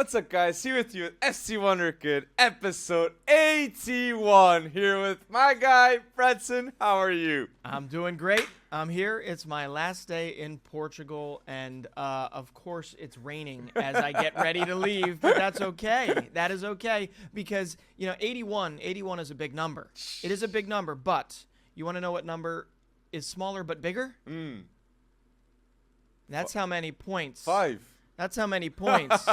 What's up, guys? Here with you with FC Wonderkid, episode 81. Here with my guy, Fredson. How are you? I'm doing great. I'm here. It's my last day in Portugal, and of course, it's raining as I get ready to leave, but that's okay. That is okay because, 81 is a big number. It is a big number, but you want to know what number is smaller but bigger? That's how many points. 5. That's how many points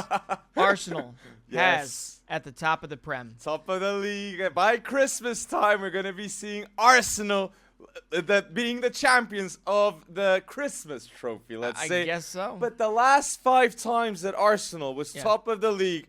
Arsenal has at the top of the Prem. Top of the league. By Christmas time, we're going to be seeing Arsenal being the champions of the Christmas trophy, let's say. I guess so. But the last 5 times that Arsenal was top of the league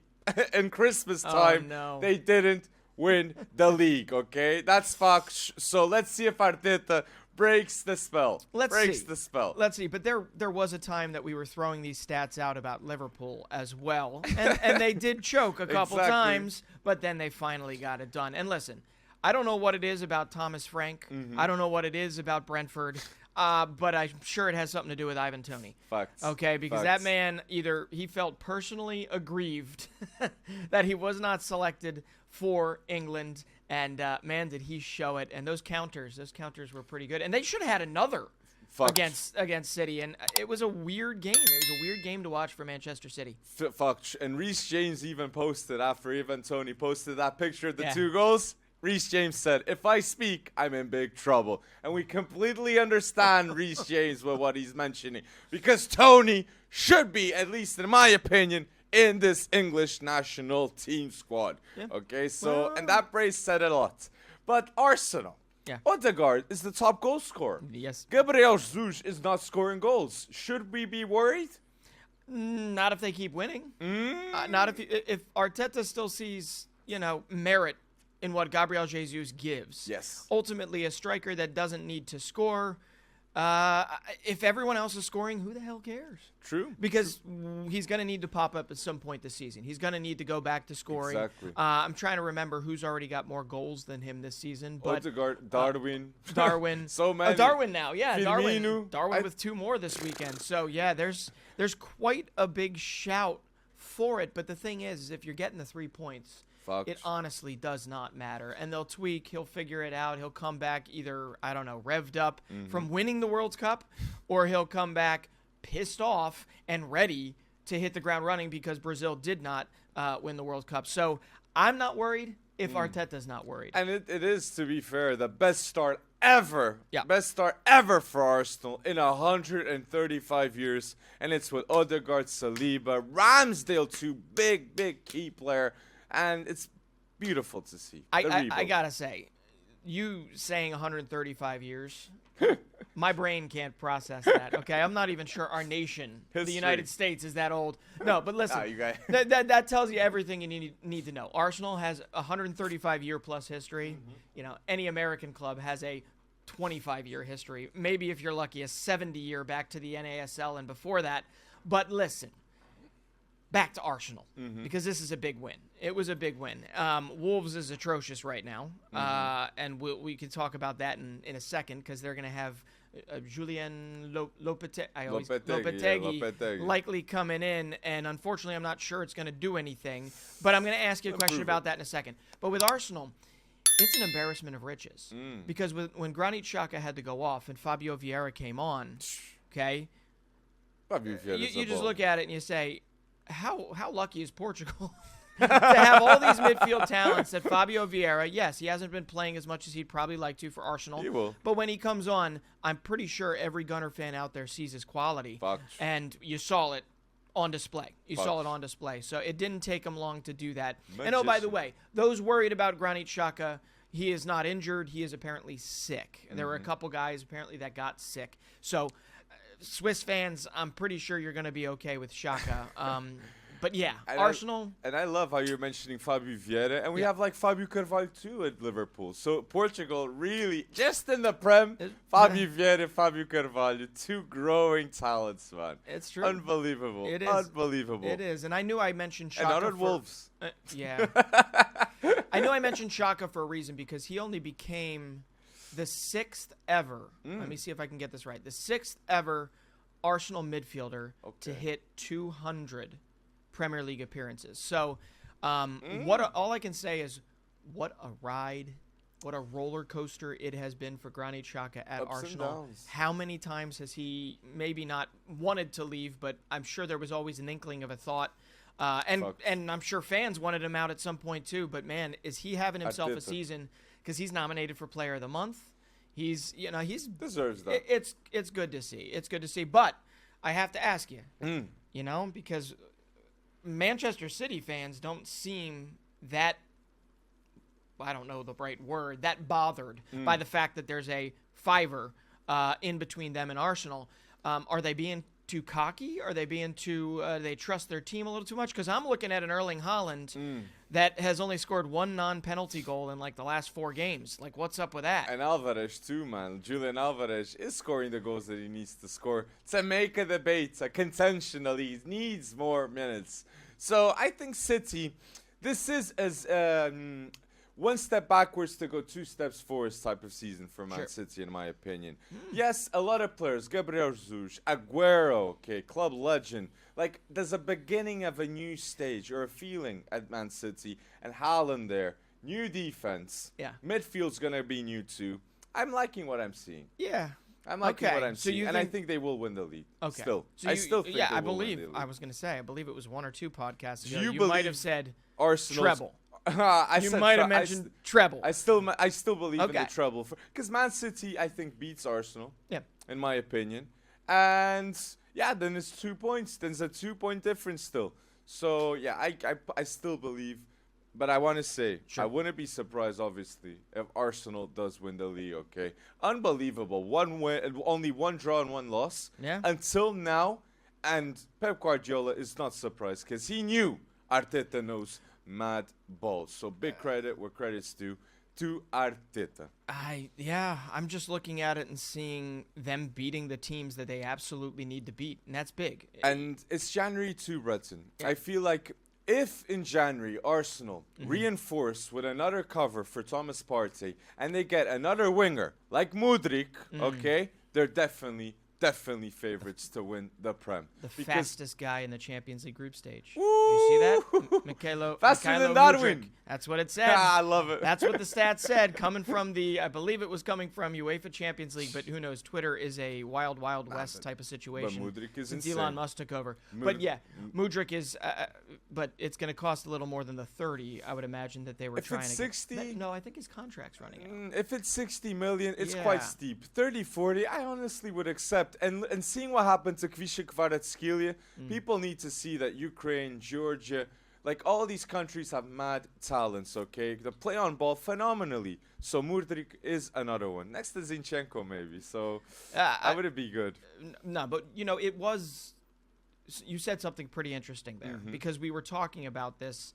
in Christmas time, they didn't win the league, okay? That's fucked. So let's see if Arteta breaks the spell. Let's see. But there was a time that we were throwing these stats out about Liverpool as well. And they did choke a couple times, but then they finally got it done. And listen, I don't know what it is about Thomas Frank. I don't know what it is about Brentford. But I'm sure it has something to do with Ivan Toney. Facts. Okay, because that man, either he felt personally aggrieved that he was not selected for England, and man, did he show it. And those counters were pretty good. And they should have had another against City, and it was a weird game. It was a weird game to watch for Manchester City. And Reece James even posted, after Ivan Toney posted that picture of the 2 goals, Reece James said, "If I speak, I'm in big trouble." And we completely understand Reece James with what he's mentioning, because Toney should be, at least in my opinion, in this English national team squad. Okay, so, and that brace said a lot. But Arsenal, Odegaard is the top goal scorer. Yes. Gabriel Jesus is not scoring goals. Should we be worried? Not if they keep winning. Not if Arteta still sees, merit in what Gabriel Jesus gives. Yes. Ultimately, a striker that doesn't need to score. If everyone else is scoring, who the hell cares? True. Because he's going to need to pop up at some point this season. He's going to need to go back to scoring. Exactly. I'm trying to remember who's already got more goals than him this season. But Odegaard, Darwin. So many. Darwin now. Yeah, Firmino. Darwin with 2 more this weekend. So, yeah, there's quite a big shout for it. But the thing is if you're getting the 3 points, it honestly does not matter. And they'll tweak. He'll figure it out. He'll come back either, I don't know, revved up from winning the World Cup, or he'll come back pissed off and ready to hit the ground running because Brazil did not win the World Cup. So I'm not worried if Arteta's not worried. And it is, to be fair, the best start ever. Best start ever for Arsenal in 135 years. And it's with Odegaard, Saliba, Ramsdale, 2 big key player. And it's beautiful to see. I gotta say, you saying 135 years, my brain can't process that. Okay, I'm not even sure our nation, the United States, is that old. No, but listen, that tells you everything you need to know. Arsenal has a 135-year plus history. Any American club has a 25-year history. Maybe if you're lucky, a 70-year back to the NASL and before that. But listen. Back to Arsenal, because this is a big win. It was a big win. Wolves is atrocious right now, and we can talk about that in a second, because they're going to have Julian Lopetegui likely coming in, and unfortunately I'm not sure it's going to do anything, but I'm going to ask you a question about that in a second. But with Arsenal, it's an embarrassment of riches, because when Granit Xhaka had to go off and Fabio Vieira came on, okay, you just look at it and you say, How lucky is Portugal to have all these midfield talents that Fabio Vieira, yes, he hasn't been playing as much as he'd probably like to for Arsenal. He will. But when he comes on, I'm pretty sure every Gunner fan out there sees his quality. And you saw it on display. So it didn't take him long to do that. And oh, by the way, those worried about Granit Xhaka, he is not injured. He is apparently sick. There were a couple guys apparently that got sick. So Swiss fans, I'm pretty sure you're going to be okay with Xhaka. But yeah, Arsenal. And I love how you're mentioning Fabio Vieira. And we have like Fabio Carvalho too at Liverpool. So Portugal really, just in the Prem, Fabio Vieira, Fabio Carvalho, 2 growing talents, man. It's true. Unbelievable. It is. Unbelievable. It is. And I knew I mentioned Xhaka. And not at Wolves. Yeah. I knew I mentioned Xhaka for a reason, because he only became the 6th ever. Let me see if I can get this right. The 6th ever Arsenal midfielder to hit 200 Premier League appearances. So all I can say is what a ride, what a roller coaster it has been for Granit Xhaka at Ups Arsenal. and downs. How many times has he maybe not wanted to leave, but I'm sure there was always an inkling of a thought. And I'm sure fans wanted him out at some point too. But man, is he having himself a season? Because he's nominated for Player of the Month. He's deserves that. It's good to see. It's good to see. But I have to ask you, because Manchester City fans don't seem that, I don't know the right word, that bothered by the fact that there's a fiver in between them and Arsenal. Are they being too cocky? Are they being too, they trust their team a little too much? Because I'm looking at an Erling Haaland that has only scored one non-penalty goal in like the last 4 games. Like, what's up with that? And Alvarez too, man. Julian Alvarez is scoring the goals that he needs to score to make a debate, a contention at least. Needs more minutes. So I think City, this is as one step backwards to go 2 steps forwards type of season for Man City, in my opinion. Yes, a lot of players, Gabriel Jesus, Aguero, okay, club legend. Like, there's a beginning of a new stage or a feeling at Man City, and Haaland there. New defense. Yeah. Midfield's going to be new too. I'm liking what I'm seeing. Yeah. I'm liking what I'm seeing, and I think they will win the league. Okay. Still. So I still think they will believe, win the league. I was going to say, I believe it was 1 or 2 podcasts ago. You You might have said Arsenal's treble. You might have mentioned treble. I still believe in the treble because Man City, I think, beats Arsenal. Yeah, in my opinion, and yeah, then it's 2 points. Then it's a 2-point difference still. So yeah, I still believe, but I want to say I wouldn't be surprised, obviously, if Arsenal does win the league. Okay, unbelievable. 1 win, only 1 draw and 1 loss. Yeah. Until now, and Pep Guardiola is not surprised because he knew Arteta knows mad balls. So big credit where credit's due to Arteta. I'm just looking at it and seeing them beating the teams that they absolutely need to beat, and that's big. And it's January too, Breton. I feel like if in January Arsenal reinforce with another cover for Thomas Partey and they get another winger like Mudryk, okay, they're definitely favorites to win the Prem. The fastest guy in the Champions League group stage. Did you see that? Faster than Darwin. Mudryk. That's what it said. I love it. That's what the stats said, coming from I believe it was coming from UEFA Champions League, but who knows? Twitter is a wild, wild west type of situation. But Mudryk is since insane. Elon Musk took over. But yeah, Mudryk is, but it's going to cost a little more than the 30, I would imagine, that they were trying to get. If it's 60? No, I think his contract's running out. If it's 60 million, it's quite steep. 30, 40, I honestly would accept. And seeing what happened to Kvisha Kvaratskhelia, people need to see that Ukraine, Georgia, like all these countries have mad talents, okay? They play on ball phenomenally. So Mudryk is another one. Next to Zinchenko, maybe. So that would be good. No, but, it was... You said something pretty interesting there because we were talking about this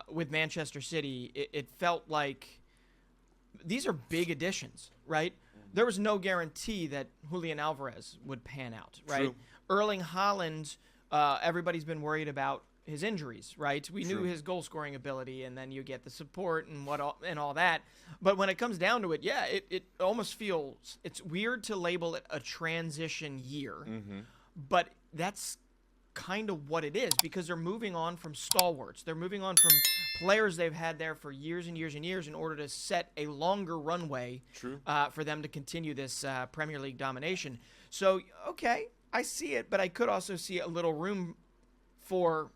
with Manchester City. It felt like these are big additions, right? There was no guarantee that Julian Alvarez would pan out, right? True. Erling Haaland, everybody's been worried about his injuries, right? We knew his goal-scoring ability, and then you get the support and all that. But when it comes down to it, it almost feels it's weird to label it a transition year, but that's kind of what it is because they're moving on from stalwarts. They're moving on from players they've had there for years and years and years in order to set a longer runway for them to continue this Premier League domination. So, okay, I see it, but I could also see a little room for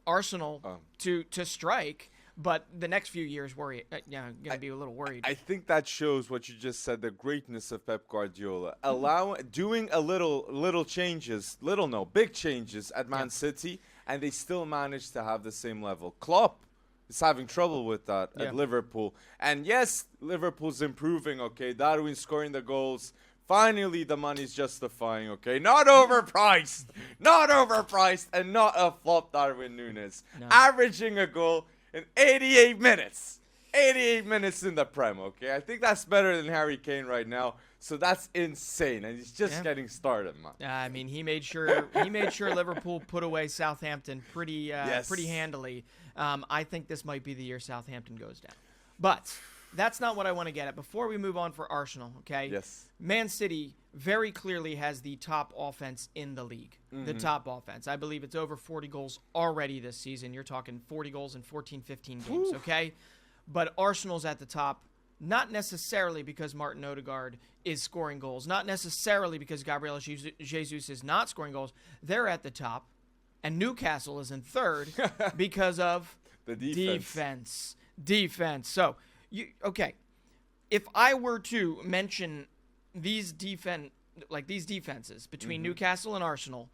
Arsenal to strike. But the next few years, going to be a little worried. I think that shows what you just said, the greatness of Pep Guardiola. Doing a little changes, big changes at Man City, and they still manage to have the same level. Klopp is having trouble with that at Liverpool. And yes, Liverpool's improving, okay? Darwin scoring the goals. Finally, the money's justifying, okay? Not overpriced, and not a flop Darwin Núñez. No. Averaging a goal in 88 minutes. 88 minutes in the Prem, okay? I think that's better than Harry Kane right now. So that's insane, and he's just getting started, man. I mean, he made sure Liverpool put away Southampton pretty handily. I think this might be the year Southampton goes down. But that's not what I want to get at. Before we move on for Arsenal, okay? Yes. Man City very clearly has the top offense in the league. The top offense. I believe it's over 40 goals already this season. You're talking 40 goals in 14, 15 games, okay? But Arsenal's at the top, not necessarily because Martin Odegaard is scoring goals, not necessarily because Gabriel Jesus is not scoring goals. They're at the top, and Newcastle is in third because of the defense. Defense. So, if I were to mention these defenses between Newcastle and Arsenal,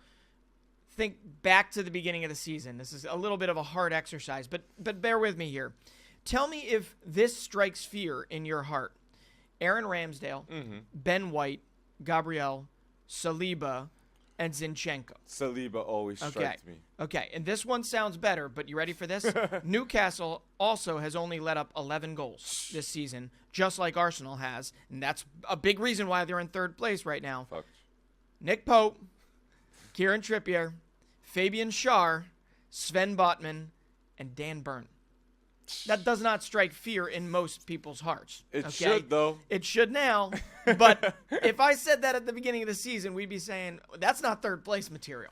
think back to the beginning of the season. This is a little bit of a hard exercise, but bear with me here. Tell me if this strikes fear in your heart. Aaron Ramsdale, Ben White, Gabriel, Saliba, and Zinchenko. Saliba always strikes me. Okay, and this one sounds better, but you ready for this? Newcastle also has only let up 11 goals this season, just like Arsenal has, and that's a big reason why they're in third place right now. Fuck. Nick Pope, Kieran Trippier, Fabian Schär, Sven Botman, and Dan Burn. That does not strike fear in most people's hearts. It should, though. It should now. But if I said that at the beginning of the season, we'd be saying, that's not third place material.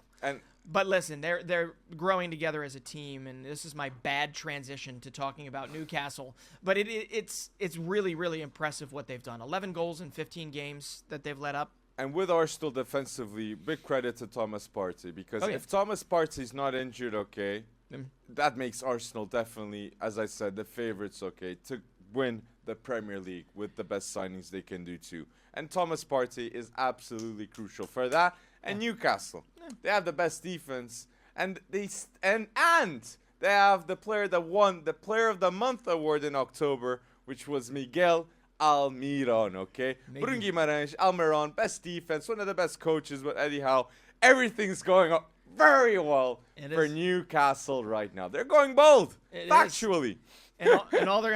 But listen, they're growing together as a team, and this is my bad transition to talking about Newcastle. But it's really, really impressive what they've done. 11 goals in 15 games that they've let up. And with Arsenal defensively, big credit to Thomas Partey, because if Thomas Partey's not injured, that makes Arsenal definitely, as I said, the favorites, to win the Premier League with the best signings they can do too. And Thomas Partey is absolutely crucial for that. And Newcastle, they have the best defense, and they have the player that won the Player of the Month award in October, which was Miguel Almiron. Bruno Guimaraes, Almiron, best defense, one of the best coaches. But anyhow, everything's going up very well for Newcastle right now. They're going bold, factually. And all they're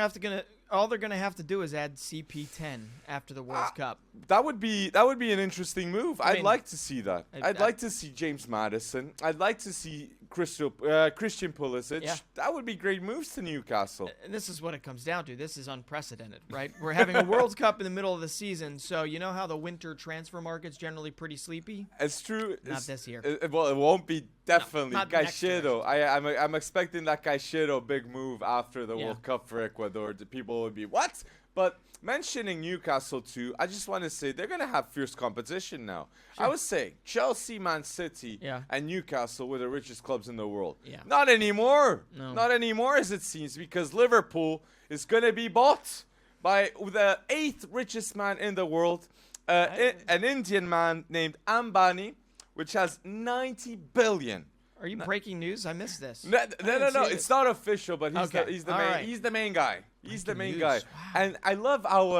gonna have to do is add CP10 after the World Cup. That would be an interesting move. I'd like to see that. I'd like to see James Maddison. I'd like to see Christian Pulisic. Yeah. That would be great moves to Newcastle. And this is what it comes down to. This is unprecedented, right? We're having a World Cup in the middle of the season, so you know how the winter transfer market's generally pretty sleepy? It's true. Not this year. It won't be definitely. Not next year. I'm expecting that Caicedo big move after the World Cup for Ecuador. The people would be, what? But mentioning Newcastle too, I just want to say they're going to have fierce competition now. Sure. I would say Chelsea, Man City, and Newcastle were the richest clubs in the world. Yeah. Not anymore. No. Not anymore, as it seems, because Liverpool is going to be bought by the 8th richest man in the world, an Indian man named Ambani, which has 90 billion. Are you breaking news? I missed this. No. It's not official, but he's the main guy. He's the main guy. Wow. And I love how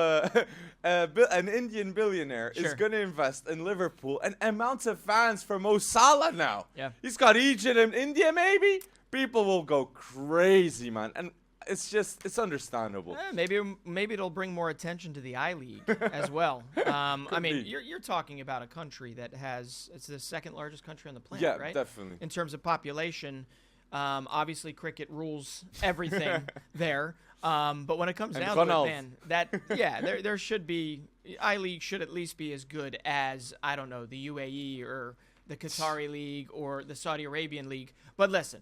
an Indian billionaire is going to invest in Liverpool and amounts of fans for Mo Salah now. Yeah. He's got Egypt and India, maybe. People will go crazy, man. And it's understandable. Maybe it'll bring more attention to the I-League as well. I mean, you're talking about a country that it's the second largest country on the planet, right? Yeah, definitely. In terms of population, obviously cricket rules everything there. But when it comes down to it, man, there should be I-League should at least be as good as, I don't know, the UAE or the Qatari League or the Saudi Arabian League. But listen,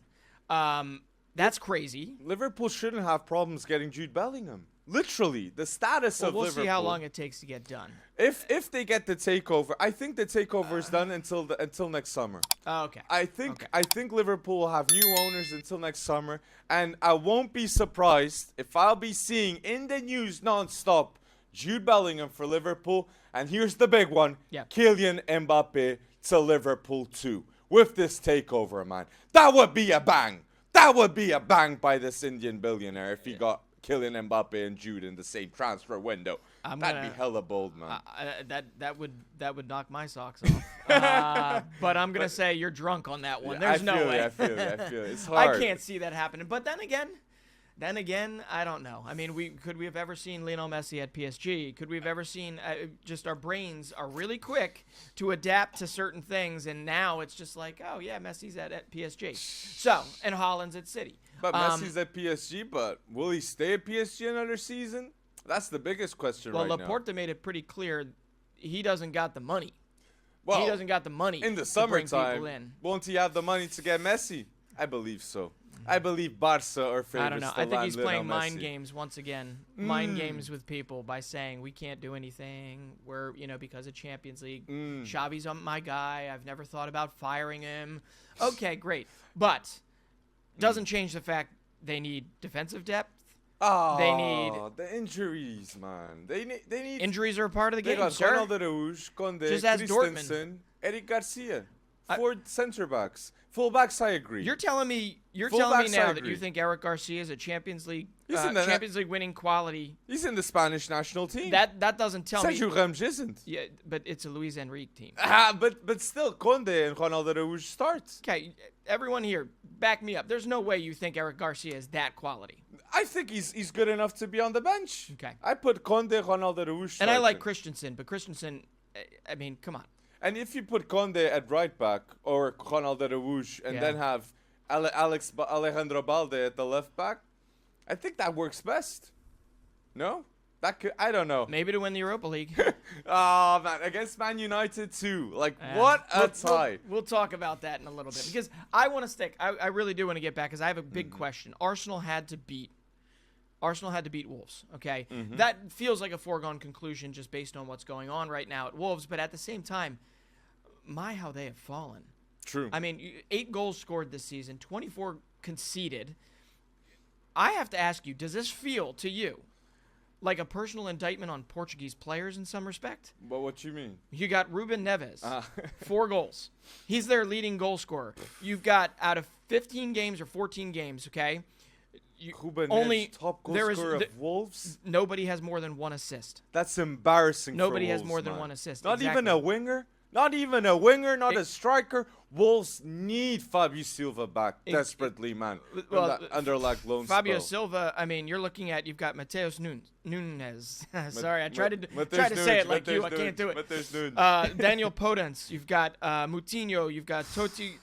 that's crazy. Liverpool shouldn't have problems getting Jude Bellingham. Literally, the status of Liverpool. We'll see how long it takes to get done. If they get the takeover, I think the takeover is done until next summer. Oh, okay. I think Liverpool will have new owners until next summer, and I won't be surprised if I'll be seeing in the news nonstop Jude Bellingham for Liverpool, and here's the big one: Kylian Mbappe to Liverpool too. With this takeover, man, that would be a bang. That would be a bang by this Indian billionaire if he got Kylian Mbappe and Jude in the same transfer window. That'd be hella bold, man. That would knock my socks off. But I'm gonna say you're drunk on that one. There's no way. I feel it. It's hard. I can't see that happening. But then again, I don't know. I mean, could we have ever seen Lionel Messi at PSG? Could we have ever seen just our brains are really quick to adapt to certain things, and now it's just like, oh yeah, Messi's at PSG. So, and Haaland's at City. But Messi's at PSG, but will he stay at PSG another season? That's the biggest question well, right now. Laporta made it pretty clear he doesn't got the money. Well, he doesn't got the money in the to bring summertime. people in. Won't he have the money to get Messi? I believe so. I believe Barca are favorites. I don't know. I think he's playing mind Messi. games once again. Mind games with people by saying we can't do anything. We're, because of Champions League. Xavi's my guy. I've never thought about firing him. Okay, great. But doesn't change the fact they need defensive depth. Oh, they need the injuries, man. They need injuries are a part of the game, got sir. Ronald Araújo, Conde, Just ask Christensen, Eric Garcia. 4 center backs. Fullbacks, I agree. You're telling me now that you think Eric Garcia is a Champions League winning quality. He's in the Spanish national team. That doesn't tell me. Sergio Ramos isn't. Yeah, but it's a Luis Enrique team. But still, Conde and Ronald Araújo starts. Okay, everyone here, back me up. There's no way you think Eric Garcia is that quality. I think he's good enough to be on the bench. Okay. I put Conde, Ronald Araújo. And I like Christensen, but Christensen, I mean, come on. And if you put Conde at right back or Ronald Araújo and then have Alejandro Balde at the left back, I think that works best. No? I don't know. Maybe to win the Europa League. Oh, man. Against Man United, too. What a tie. We'll talk about that in a little bit. Because I want to stick. I really do want to get back because I have a big question. Arsenal had to beat Wolves, okay? That feels like a foregone conclusion just based on what's going on right now at Wolves. But at the same time, how they have fallen. True. I mean, 8 goals scored this season, 24 conceded. I have to ask you, does this feel to you like a personal indictment on Portuguese players in some respect? But what you mean? You got Ruben Neves, 4 goals. He's their leading goal scorer. You've got out of 15 games or 14 games, okay? Ruben Neves, top goal scorer of Wolves? Nobody has more than 1 assist. That's embarrassing Nobody for has Wolves, more than man. 1 assist. Not even a winger? Not even a winger, not a striker. Wolves need Fabio Silva back desperately, man. Under loan Fabio spell. Silva, I mean, you've got Mateus Nunes. Sorry, I tried to say it like you. I can't do it. Daniel Podence. You've got Moutinho. You've got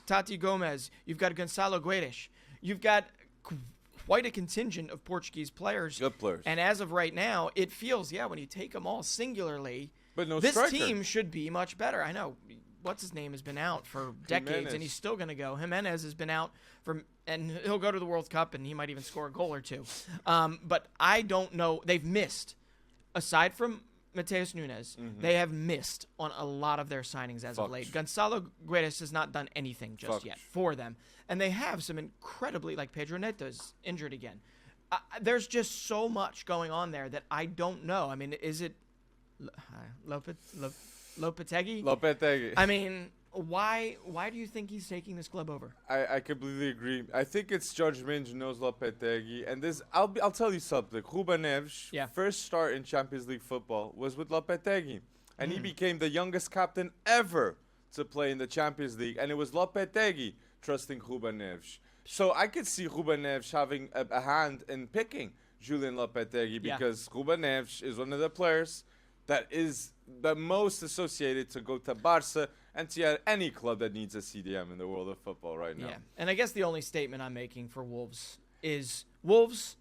Tati Gomez. You've got Gonçalo Guedes. You've got quite a contingent of Portuguese players. Good players. And as of right now, it feels, when you take them all singularly, but no this striker. team should be much better. I know. What's his name has been out for decades, and he's still going to go. Jimenez has been out and he'll go to the World Cup, and he might even score a goal or 2. But I don't know. They've missed, aside from Mateus Nunes, they have missed on a lot of their signings as of late. Gonçalo Guedes has not done anything just yet for them. And they have some incredibly, like Pedro Neto's injured again. There's just so much going on there that I don't know. I mean, is it Lopetegui? Lopetegui. I mean, why do you think he's taking this club over? I completely agree. I think it's Jorge Mendes knows Lopetegui, and this I'll tell you something. Ruben Neves' first start in Champions League football was with Lopetegui, and he became the youngest captain ever to play in the Champions League, and it was Lopetegui trusting Ruben Neves. So I could see Ruben Neves having a hand in picking Julian Lopetegui because Ruben Neves is one of the players that is the most associated to go to Barca and to any club that needs a CDM in the world of football right now. Yeah, and I guess the only statement I'm making for Wolves is Wolves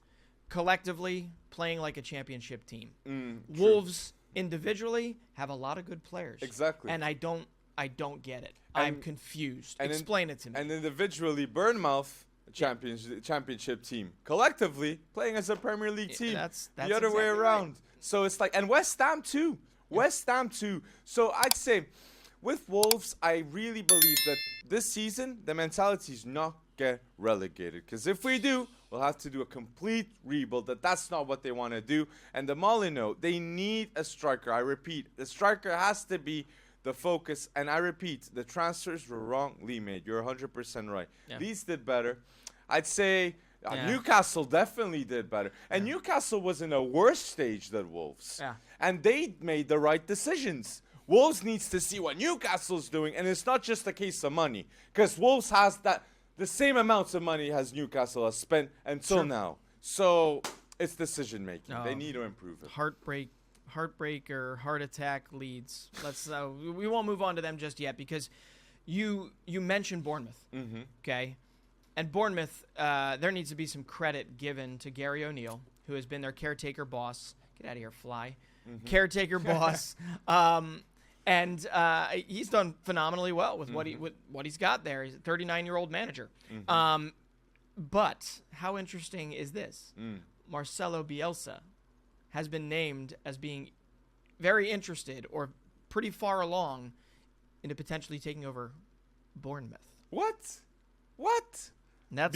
collectively playing like a championship team. Wolves individually have a lot of good players. Exactly. And I don't get it. I'm confused. Explain it to me. And individually, Bournemouth, championship team, collectively playing as a Premier League team. That's the other way around. Right. So it's like, and West Ham too. West Ham too. So I'd say with Wolves, I really believe that this season, the mentality is not get relegated. Because if we do, we'll have to do a complete rebuild. That's not what they want to do. And the Molyneux, they need a striker. I repeat, the striker has to be the focus. And I repeat, the transfers were wrongly made. You're 100% right. Yeah. Leeds did better. I'd say Newcastle definitely did better. And Newcastle was in a worse stage than Wolves. Yeah. And they made the right decisions. Wolves needs to see what Newcastle's doing. And it's not just a case of money. Because Wolves has the same amounts of money as Newcastle has spent until now. So it's decision making. They need to improve it. Heartbreak or heart attack Leeds. Let's we won't move on to them just yet because you mentioned Bournemouth. Okay. And Bournemouth, there needs to be some credit given to Gary O'Neill, who has been their caretaker boss, Get out of here, fly. Caretaker boss. And he's done phenomenally well with what he's got there. He's a 39-year-old manager. But how interesting is this? Marcelo Bielsa has been named as being very interested or pretty far along into potentially taking over Bournemouth. What? That's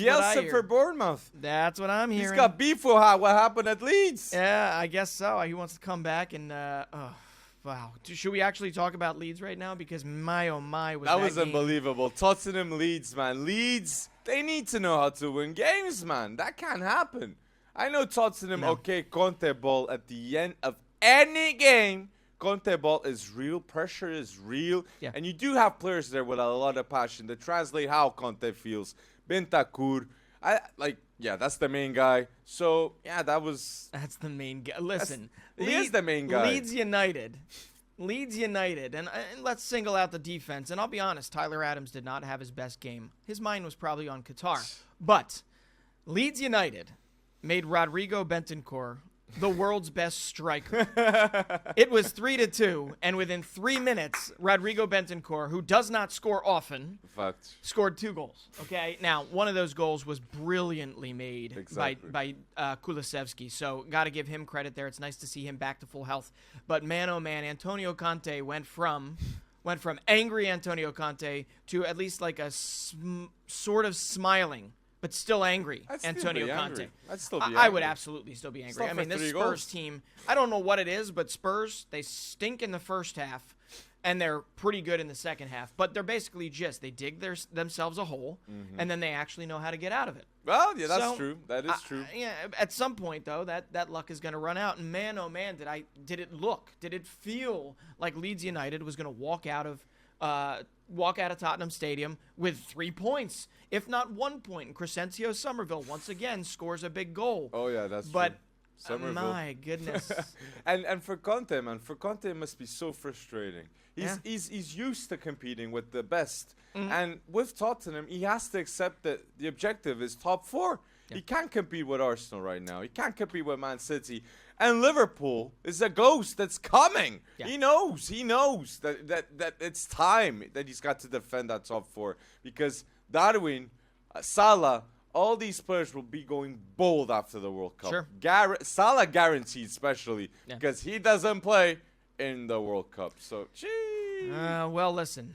what I Bielsa hear. for Bournemouth. That's what I'm hearing. He's got beef with what happened at Leeds. Yeah, I guess so. He wants to come back and wow. Should we actually talk about Leeds right now? Because my oh my was that was game. unbelievable. Tottenham Leeds, man. Leeds, they need to know how to win games, man. That can't happen. I know Tottenham, okay, Conte ball at the end of any game. Conte ball is real. Pressure is real. Yeah. And you do have players there with a lot of passion that translate how Conte feels. Bentancur. That's the main guy. So, yeah, That's the main guy. Listen. He is the main guy. Leeds United. And let's single out the defense. And I'll be honest, Tyler Adams did not have his best game. His mind was probably on Qatar. But Leeds United made Rodrigo Bentancur the world's best striker. It was 3-2, and within 3 minutes, Rodrigo Bentancur, who does not score often, scored 2 goals. Okay, now one of those goals was brilliantly made by Kulusevski, so got to give him credit there. It's nice to see him back to full health. But man, oh man, Antonio Conte went from angry Antonio Conte to at least like a sort of smiling, but still angry Antonio Conte. I'd still be angry. I would absolutely still be angry. I mean, this Spurs team, I don't know what it is, but Spurs, they stink in the first half, and they're pretty good in the second half. But they're basically they dig themselves a hole, and then they actually know how to get out of it. Well, yeah, that's true. That is true. Yeah, at some point, though, that luck is going to run out. And man, oh man, did it feel like Leeds United was going to walk out of Tottenham Stadium with 3 points, if not 1 point. And Crescencio Somerville once again scores a big goal. Oh yeah, that's but true. My goodness. and for Conte, man, it must be so frustrating. He's used to competing with the best, and with Tottenham, he has to accept that the objective is top 4. Yeah. He can't compete with Arsenal right now. He can't compete with Man City. And Liverpool is a ghost that's coming. Yeah. He knows that it's time that he's got to defend that top 4. Because Darwin, Salah, all these players will be going bold after the World Cup. Sure. Salah guaranteed, especially, because he doesn't play in the World Cup. So, well, listen.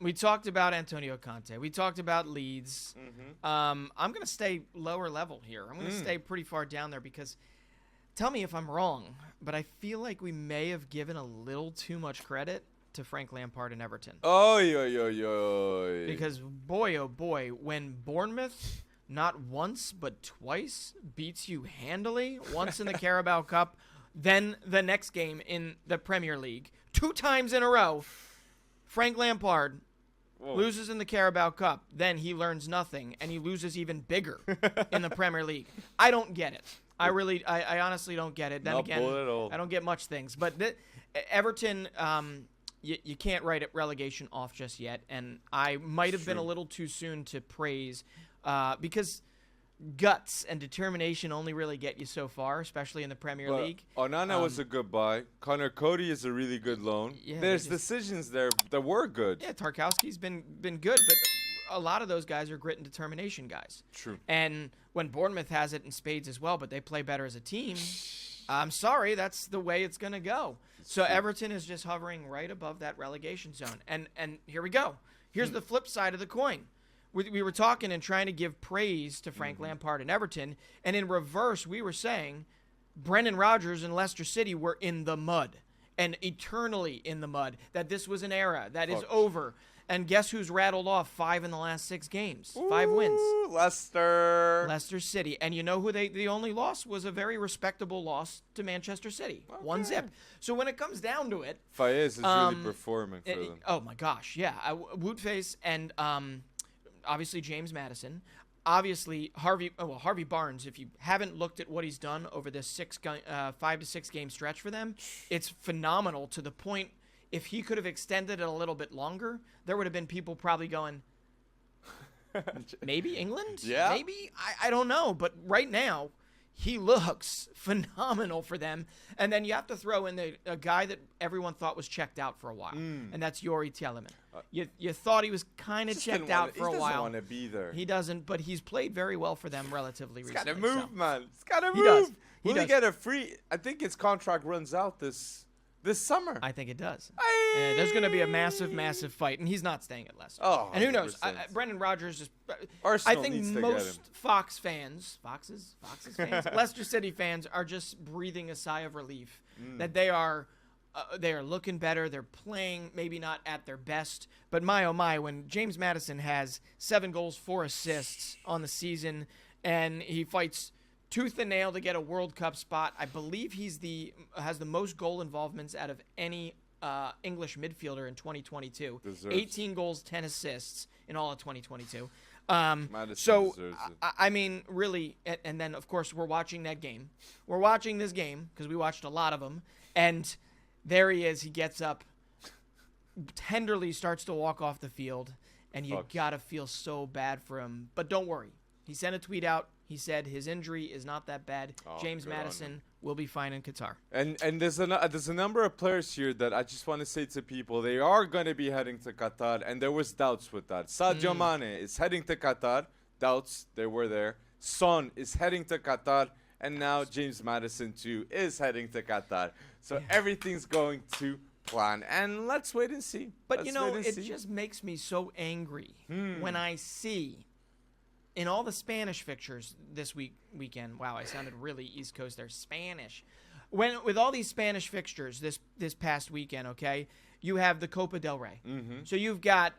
We talked about Antonio Conte. We talked about Leeds. I'm going to stay lower level here. I'm going to stay pretty far down there because, tell me if I'm wrong, but I feel like we may have given a little too much credit to Frank Lampard and Everton. Because, boy, oh boy, when Bournemouth not once but twice beats you handily, once in the Carabao Cup, then the next game in the Premier League, 2 times in a row, Frank Lampard loses in the Carabao Cup. Then he learns nothing, and he loses even bigger in the Premier League. I don't get it. I honestly don't get it. Then again, I don't get much things. But Everton, you can't write relegation off just yet. And I might have been a little too soon to praise because guts and determination only really get you so far, especially in the Premier League. Onana was a good buy. Connor Cody is a really good loan. Yeah, there's decisions there that were good. Yeah, Tarkowski's been good, but a lot of those guys are grit and determination guys. True. And when Bournemouth has it in spades as well, but they play better as a team, I'm sorry, that's the way it's going to go. So Everton is just hovering right above that relegation zone. And here we go. Here's the flip side of the coin. We were talking and trying to give praise to Frank Lampard and Everton, and in reverse, we were saying Brendan Rodgers and Leicester City were in the mud, and eternally in the mud, that this was an era that is over. And guess who's rattled off 5 in the last 6 games? 5 wins. Leicester City. And you know who the only loss was a very respectable loss to Manchester City. 1-0. So when it comes down to it, Fayez is really performing for them. Oh my gosh, yeah. Woodface and obviously James Maddison. Obviously Harvey Barnes. If you haven't looked at what he's done over this 5 to 6 game stretch for them, it's phenomenal to the point. If he could have extended it a little bit longer, there would have been people probably going, maybe England? Yeah. Maybe? I don't know. But right now, he looks phenomenal for them. And then you have to throw in a guy that everyone thought was checked out for a while, and that's Yuri Tielemans. You thought he was kind of checked out for a while. He doesn't want to be there. He doesn't, but he's played very well for them relatively recently. He's got to move, man. He's got to move. Does. Will he get a free? I think his contract runs out this summer. I think it does. There's going to be a massive fight, and he's not staying at Leicester. Oh, and who knows? Brendan Rodgers is. Arsenal I think needs to most Fox's fans, Leicester City fans are just breathing a sigh of relief that they are looking better. They're playing maybe not at their best, but my oh my, when James Maddison has 7 goals, 4 assists on the season, and he fights tooth and nail to get a World Cup spot. I believe has the most goal involvements out of any English midfielder in 2022. 18 goals, 10 assists in all of 2022. So, I mean, really, and then, of course, we're watching that game. We're watching this game because we watched a lot of them, and there he is. He gets up, tenderly starts to walk off the field, and you got to feel so bad for him. But don't worry. He sent a tweet out. He said his injury is not that bad. James Maddison will be fine in Qatar. And there's a number of players here that I just want to say to people, they are going to be heading to Qatar, and there was doubts with that. Sadio Mane is heading to Qatar. Doubts, they were there. Son is heading to Qatar, and now James Maddison too is heading to Qatar. So everything's going to plan, and let's wait and see. But it just makes me so angry when I see in all the Spanish fixtures this weekend. Wow, I sounded really East Coast there. Spanish. With all these Spanish fixtures this past weekend, okay, you have the Copa del Rey. So you've got,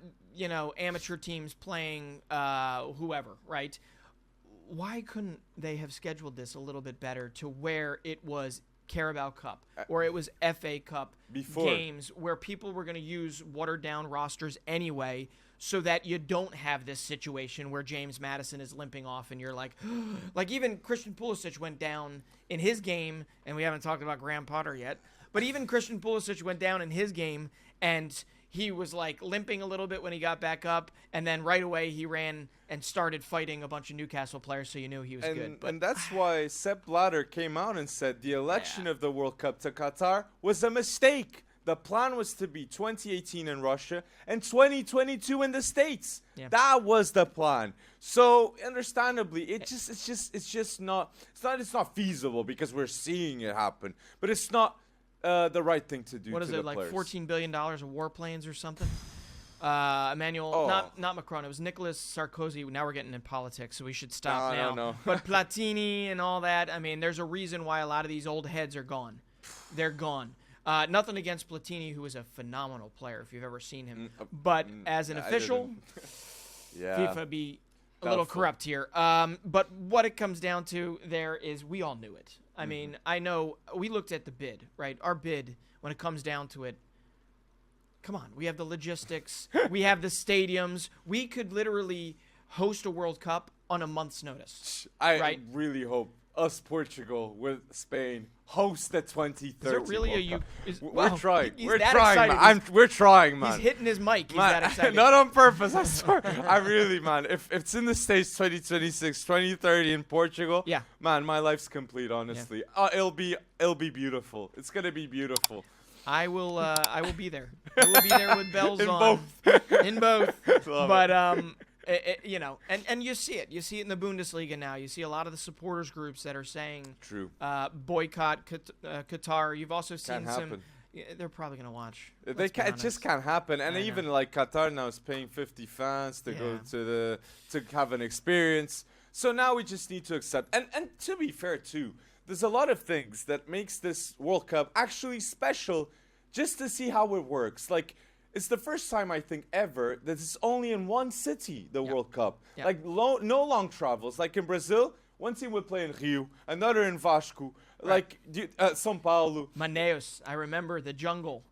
amateur teams playing whoever, right? Why couldn't they have scheduled this a little bit better to where it was Carabao Cup or it was FA Cup games where people were going to use watered-down rosters anyway, so that you don't have this situation where James Maddison is limping off and you're like, like even Christian Pulisic went down in his game, and we haven't talked about Graham Potter yet, but even Christian Pulisic went down in his game, and he was like limping a little bit when he got back up, and then right away he ran and started fighting a bunch of Newcastle players, so you knew he was good. And that's why Sepp Blatter came out and said the election of the World Cup to Qatar was a mistake. The plan was to be 2018 in Russia and 2022 in the States. Yeah. That was the plan. So understandably, it's not feasible because we're seeing it happen. But it's not the right thing to do. What is it, like $14 billion of warplanes or something? Emmanuel, not Macron. It was Nicolas Sarkozy. Now we're getting in politics, so we should stop now. No. But Platini and all that. I mean, there's a reason why a lot of these old heads are gone. They're gone. Nothing against Platini, who is a phenomenal player, if you've ever seen him. But as an official, FIFA be a little corrupt here. But what it comes down to there is we all knew it. I mean, I know we looked at the bid, right? Our bid, when it comes down to it, come on. We have the logistics. We have the stadiums. We could literally host a World Cup on a month's notice. I really hope us Portugal with Spain host the 2030. Is it really we're trying. We're trying, man. He's hitting his mic. He's that excited. Not on purpose, I swear. I really, man. If it's in the States 2026, 2030 in Portugal, man, my life's complete, honestly. Yeah. It'll be beautiful. It's going to be beautiful. I will be there. I will be there with bells on. In both. But and you see it. You see it in the Bundesliga now. You see a lot of the supporters groups that are saying, boycott Qatar. You've also seen some. They're probably gonna watch. It just can't happen. And even like Qatar now is paying 50 fans to go to have an experience. So now we just need to accept. And to be fair too, there's a lot of things that makes this World Cup actually special, just to see how it works. Like, it's the first time, I think, ever that it's only in one city, the World Cup. Yep. Like, no long travels. Like in Brazil, one team would play in Rio, another in Vasco, like São Paulo. Manaus. I remember the jungle.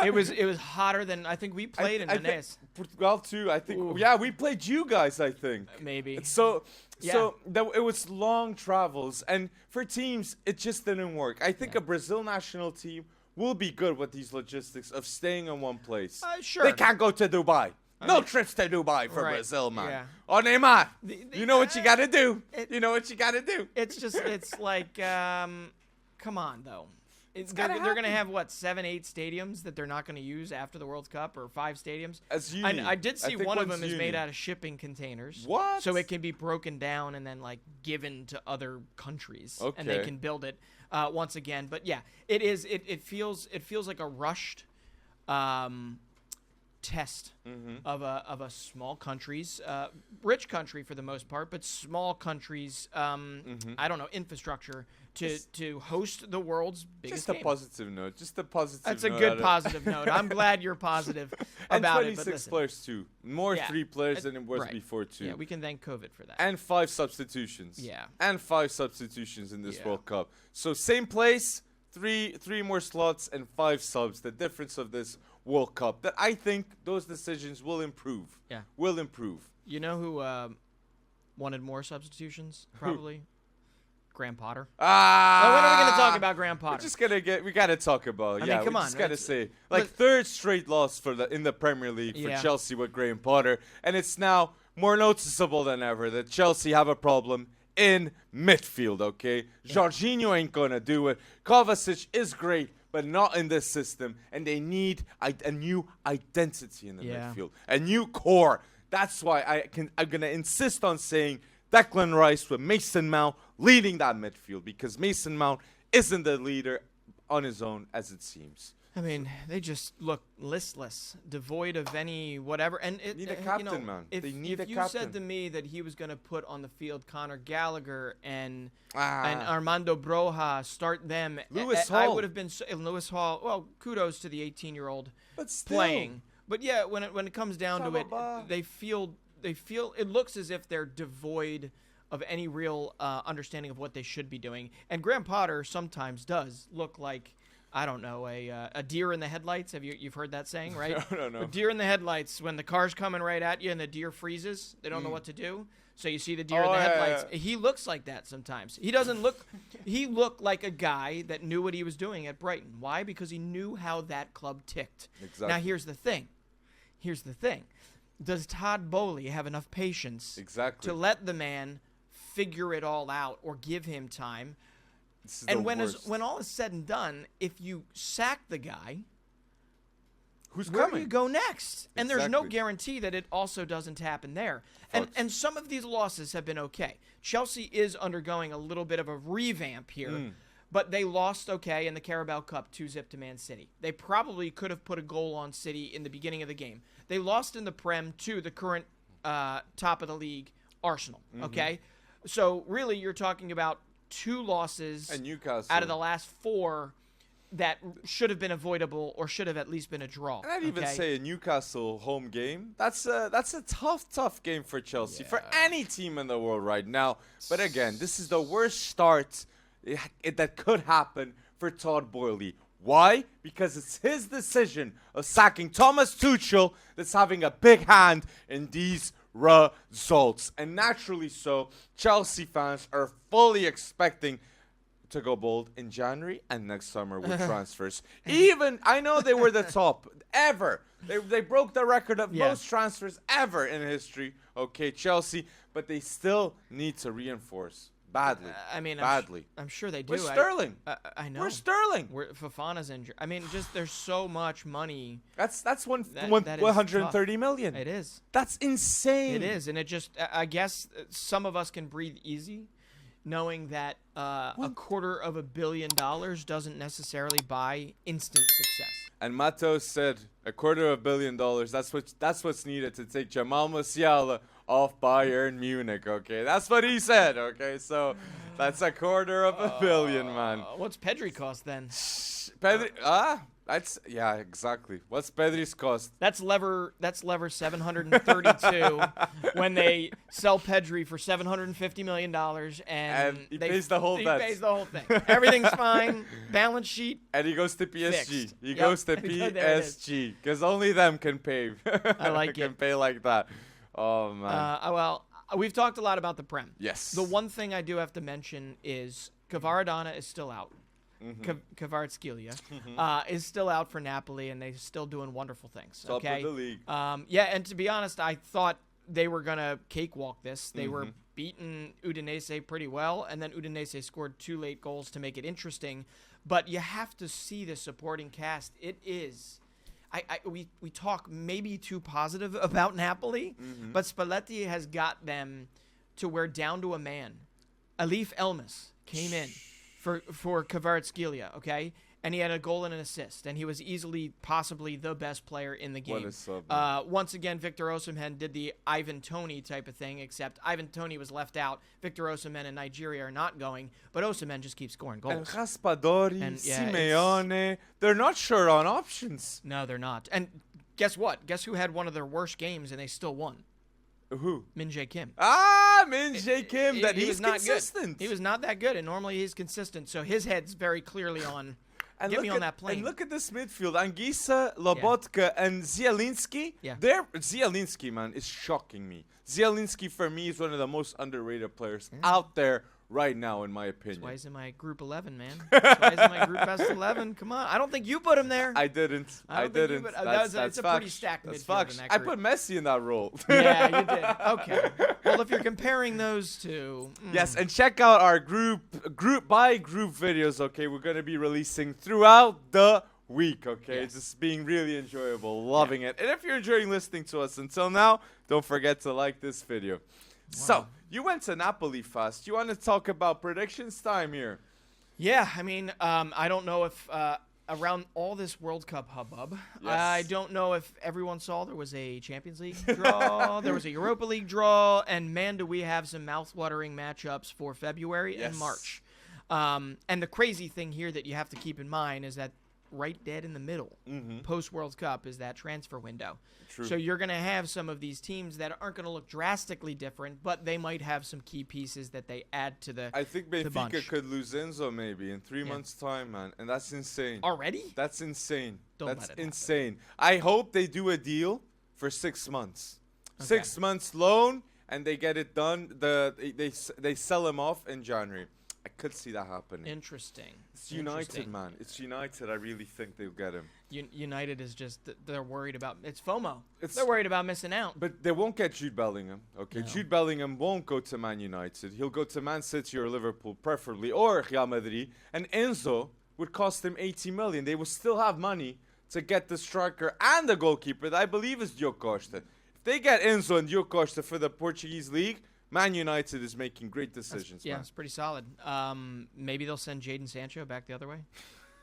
it was hotter than I think we played in Manaus. Portugal too. I think. Ooh. Yeah, we played you guys. I think. Maybe. So it was long travels, and for teams, it just didn't work. I think a Brazil national team will be good with these logistics of staying in one place. Sure. They can't go to Dubai. No trips to Dubai for Right, Brazil, man. yeah. Oh, Neymar, you know what you got to do. You know what you got to do. It's like, come on, though. They're going to have, what, 7, 8 stadiums that they're not going to use after the World Cup, or 5 stadiums? I did see one of them is made out of shipping containers. What? So it can be broken down and then, like, given to other countries. Okay. And they can build it once again. But, yeah, it feels like a rushed test of a small country's rich country for the most part, but small countries I don't know, infrastructure to host the world's biggest game. Just a positive note. That's a good positive note. I'm glad you're positive about it. And 26 players too. More 3 players than it was before too. Yeah, we can thank COVID for that. And 5 substitutions. Yeah. And 5 substitutions in this World Cup. So same place, three more slots and 5 subs. The difference of this World Cup, that I think those decisions will improve. Yeah. Will improve. You know who wanted more substitutions? Probably Graham Potter. When are we going to talk about Graham Potter? We got to talk about, I mean, come on. We just got to say, like, 3rd straight loss in the Premier League for Chelsea with Graham Potter. And it's now more noticeable than ever that Chelsea have a problem in midfield, okay? Jorginho ain't going to do it. Kovacic is great, but not in this system. And they need a new identity in the midfield, a new core. That's why I'm going to insist on saying Declan Rice with Mason Mount leading that midfield, because Mason Mount isn't the leader on his own, as it seems. I mean, they just look listless, devoid of any whatever. And they need a captain, man. If you said to me that he was going to put on the field Conor Gallagher and Armando Broja, start them, Lewis Hall. I would have been Lewis Hall. Well, kudos to the 18-year-old playing. But yeah, when it comes down to it, they feel it looks as if they're devoid of any real understanding of what they should be doing. And Graham Potter sometimes does look like, I don't know, a deer in the headlights. You've heard that saying, right? No. A deer in the headlights, when the car's coming right at you and the deer freezes, they don't know what to do. So you see the deer in the headlights. Yeah. He looks like that sometimes. He doesn't look he looked like a guy that knew what he was doing at Brighton. Why? Because he knew how that club ticked. Exactly. Now here's the thing. Does Todd Bowley have enough patience to let the man figure it all out, or give him time? And when all is said and done, if you sack the guy, where do you go next? And there's no guarantee that it also doesn't happen there. And some of these losses have been okay. Chelsea is undergoing a little bit of a revamp here. But they lost, in the Carabao Cup 2-0 to Man City. They probably could have put a goal on City in the beginning of the game. They lost in the Prem to the current top of the league, Arsenal, okay? So, really, you're talking about 2 losses and Newcastle out of the last 4 that should have been avoidable, or should have at least been a draw. And I'd even say a Newcastle home game. That's a tough game for Chelsea, for any team in the world right now. But again, this is the worst start that could happen for Todd Boehly. Why? Because it's his decision of sacking Thomas Tuchel that's having a big hand in these results. And naturally so, Chelsea fans are fully expecting to go bold in January and next summer with transfers. Even, I know they were the top ever. They broke the record of most transfers ever in history. Okay, Chelsea, but they still need to reinforce. Badly. I'm sure they do. We're Sterling. I know. We're Sterling. Fofana's injured. I mean, just there's so much money. That's 130 million. It is. That's insane. It is, and it just. I guess some of us can breathe easy, knowing that $250 million doesn't necessarily buy instant success. And Mato said $250 million. That's what's needed to take Jamal Musiala off Bayern Munich, okay? That's what he said, okay? So that's $250 million, man. What's Pedri cost then? Exactly. What's Pedri's cost? That's lever 732 when they sell Pedri for $750 million and he pays the whole debt. He pays the whole thing. Everything's fine. Balance sheet. And he goes to PSG. Fixed. He goes to PSG because only them can pay. I like it. Can pay like that. Oh, man. We've talked a lot about the Prem. Yes. The one thing I do have to mention is Kvaradona is still out. Kvaratskhelia, is still out for Napoli, and they're still doing wonderful things. Top Okay, of the league. Yeah, and to be honest, I thought they were gonna cakewalk this. They were beaten Udinese pretty well, and then Udinese scored 2 late goals to make it interesting. But you have to see the supporting cast. It is. We talk maybe too positive about Napoli, but Spalletti has got them to where down to a man. Alif Elmas came in for Kvaratskhelia, okay? And he had a goal and an assist, and he was easily, possibly the best player in the game. What a sub. Once again, Victor Osimhen did the Ivan Toney type of thing, except Ivan Toney was left out. Victor Osimhen and Nigeria are not going, but Osimhen just keeps scoring goals. And Raspadori, Simeone, they're not sure on options. No, they're not. And guess what? Guess who had one of their worst games and they still won? Who? Min Jae Kim. Min Jae Kim. He's not consistent. Good. He was not that good, and normally he's consistent. So his head's very clearly on. Get me on that plane. And look at this midfield. Anguissa, Lobotka, and Zielinski. Yeah. Zielinski, man, is shocking me. Zielinski, for me, is one of the most underrated players out there right now, in my opinion. That's why he's in my Group 11, man. That's why he's in my Group Best 11. Come on. I don't think you put him there. I didn't. It's a pretty stacked midfield in that I group. put Messi in that role. Yeah, you did. Okay. Well, if you're comparing those two. Yes, and check out our group by group videos, okay? We're going to be releasing throughout the week, okay? Yes. It's being really enjoyable, loving it. And if you're enjoying listening to us until now, don't forget to like this video. Wow. So, you went to Napoli fast. You want to talk about predictions time here? Yeah, I mean, I don't know if around all this World Cup hubbub, I don't know if everyone saw there was a Champions League draw, there was a Europa League draw, and man, do we have some mouth-watering matchups for February and March. And the crazy thing here that you have to keep in mind is that right dead in the middle, post-World Cup, is that transfer window. True. So you're going to have some of these teams that aren't going to look drastically different, but they might have some key pieces that they add to the I think Benfica bunch. could lose Enzo maybe in 3 months' time, man. And that's insane. Already? That's insane. That's insane. I hope they do a deal for 6 months. Okay. 6 months loan, and they get it done. They sell him off in January. I could see that happening. Interesting. It's United, man. It's United. I really think they'll get him. United is just, they're worried about, it's FOMO. They're worried about missing out. But they won't get Jude Bellingham, okay? No. Jude Bellingham won't go to Man United. He'll go to Man City or Liverpool, preferably, or Real Madrid. And Enzo would cost him 80 million. They will still have money to get the striker and the goalkeeper that I believe is Diogo Costa. If they get Enzo and Diogo Costa for the Portuguese league, Man United is making great decisions. It's pretty solid. Maybe they'll send Jadon Sancho back the other way.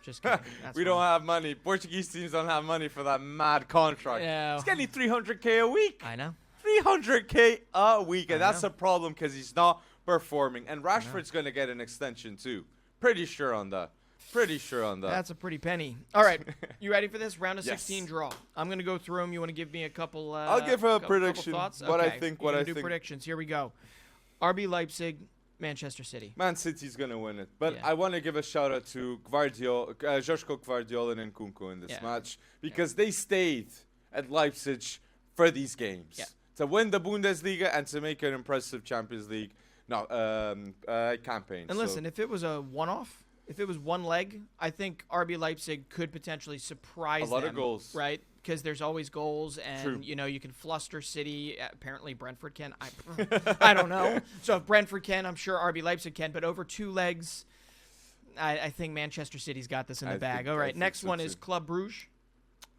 Just kidding. We don't have money. Portuguese teams don't have money for that mad contract. Yeah. He's getting 300K a week. I know. 300K a week, and that's a problem because he's not performing. And Rashford's going to get an extension too. Pretty sure on that. That's a pretty penny. All right, you ready for this? Round of 16 draw. I'm going to go through them. You want to give me a couple I'll give a prediction. What I think. Predictions. Here we go. RB Leipzig, Manchester City. Man City's going to win it. But I want to give a shout out to Joško Gvardiol and Nkunku in this match because they stayed at Leipzig for these games. Yeah. To win the Bundesliga and to make an impressive Champions League campaign. And listen, if it was a one-off, if it was one leg, I think RB Leipzig could potentially surprise them. A lot of goals. Right? Because there's always goals, and True. You can fluster City. Apparently Brentford can. I don't know. So if Brentford can, I'm sure RB Leipzig can. But over 2 legs, I think Manchester City's got this in the bag. All right, next one is Club Brugge,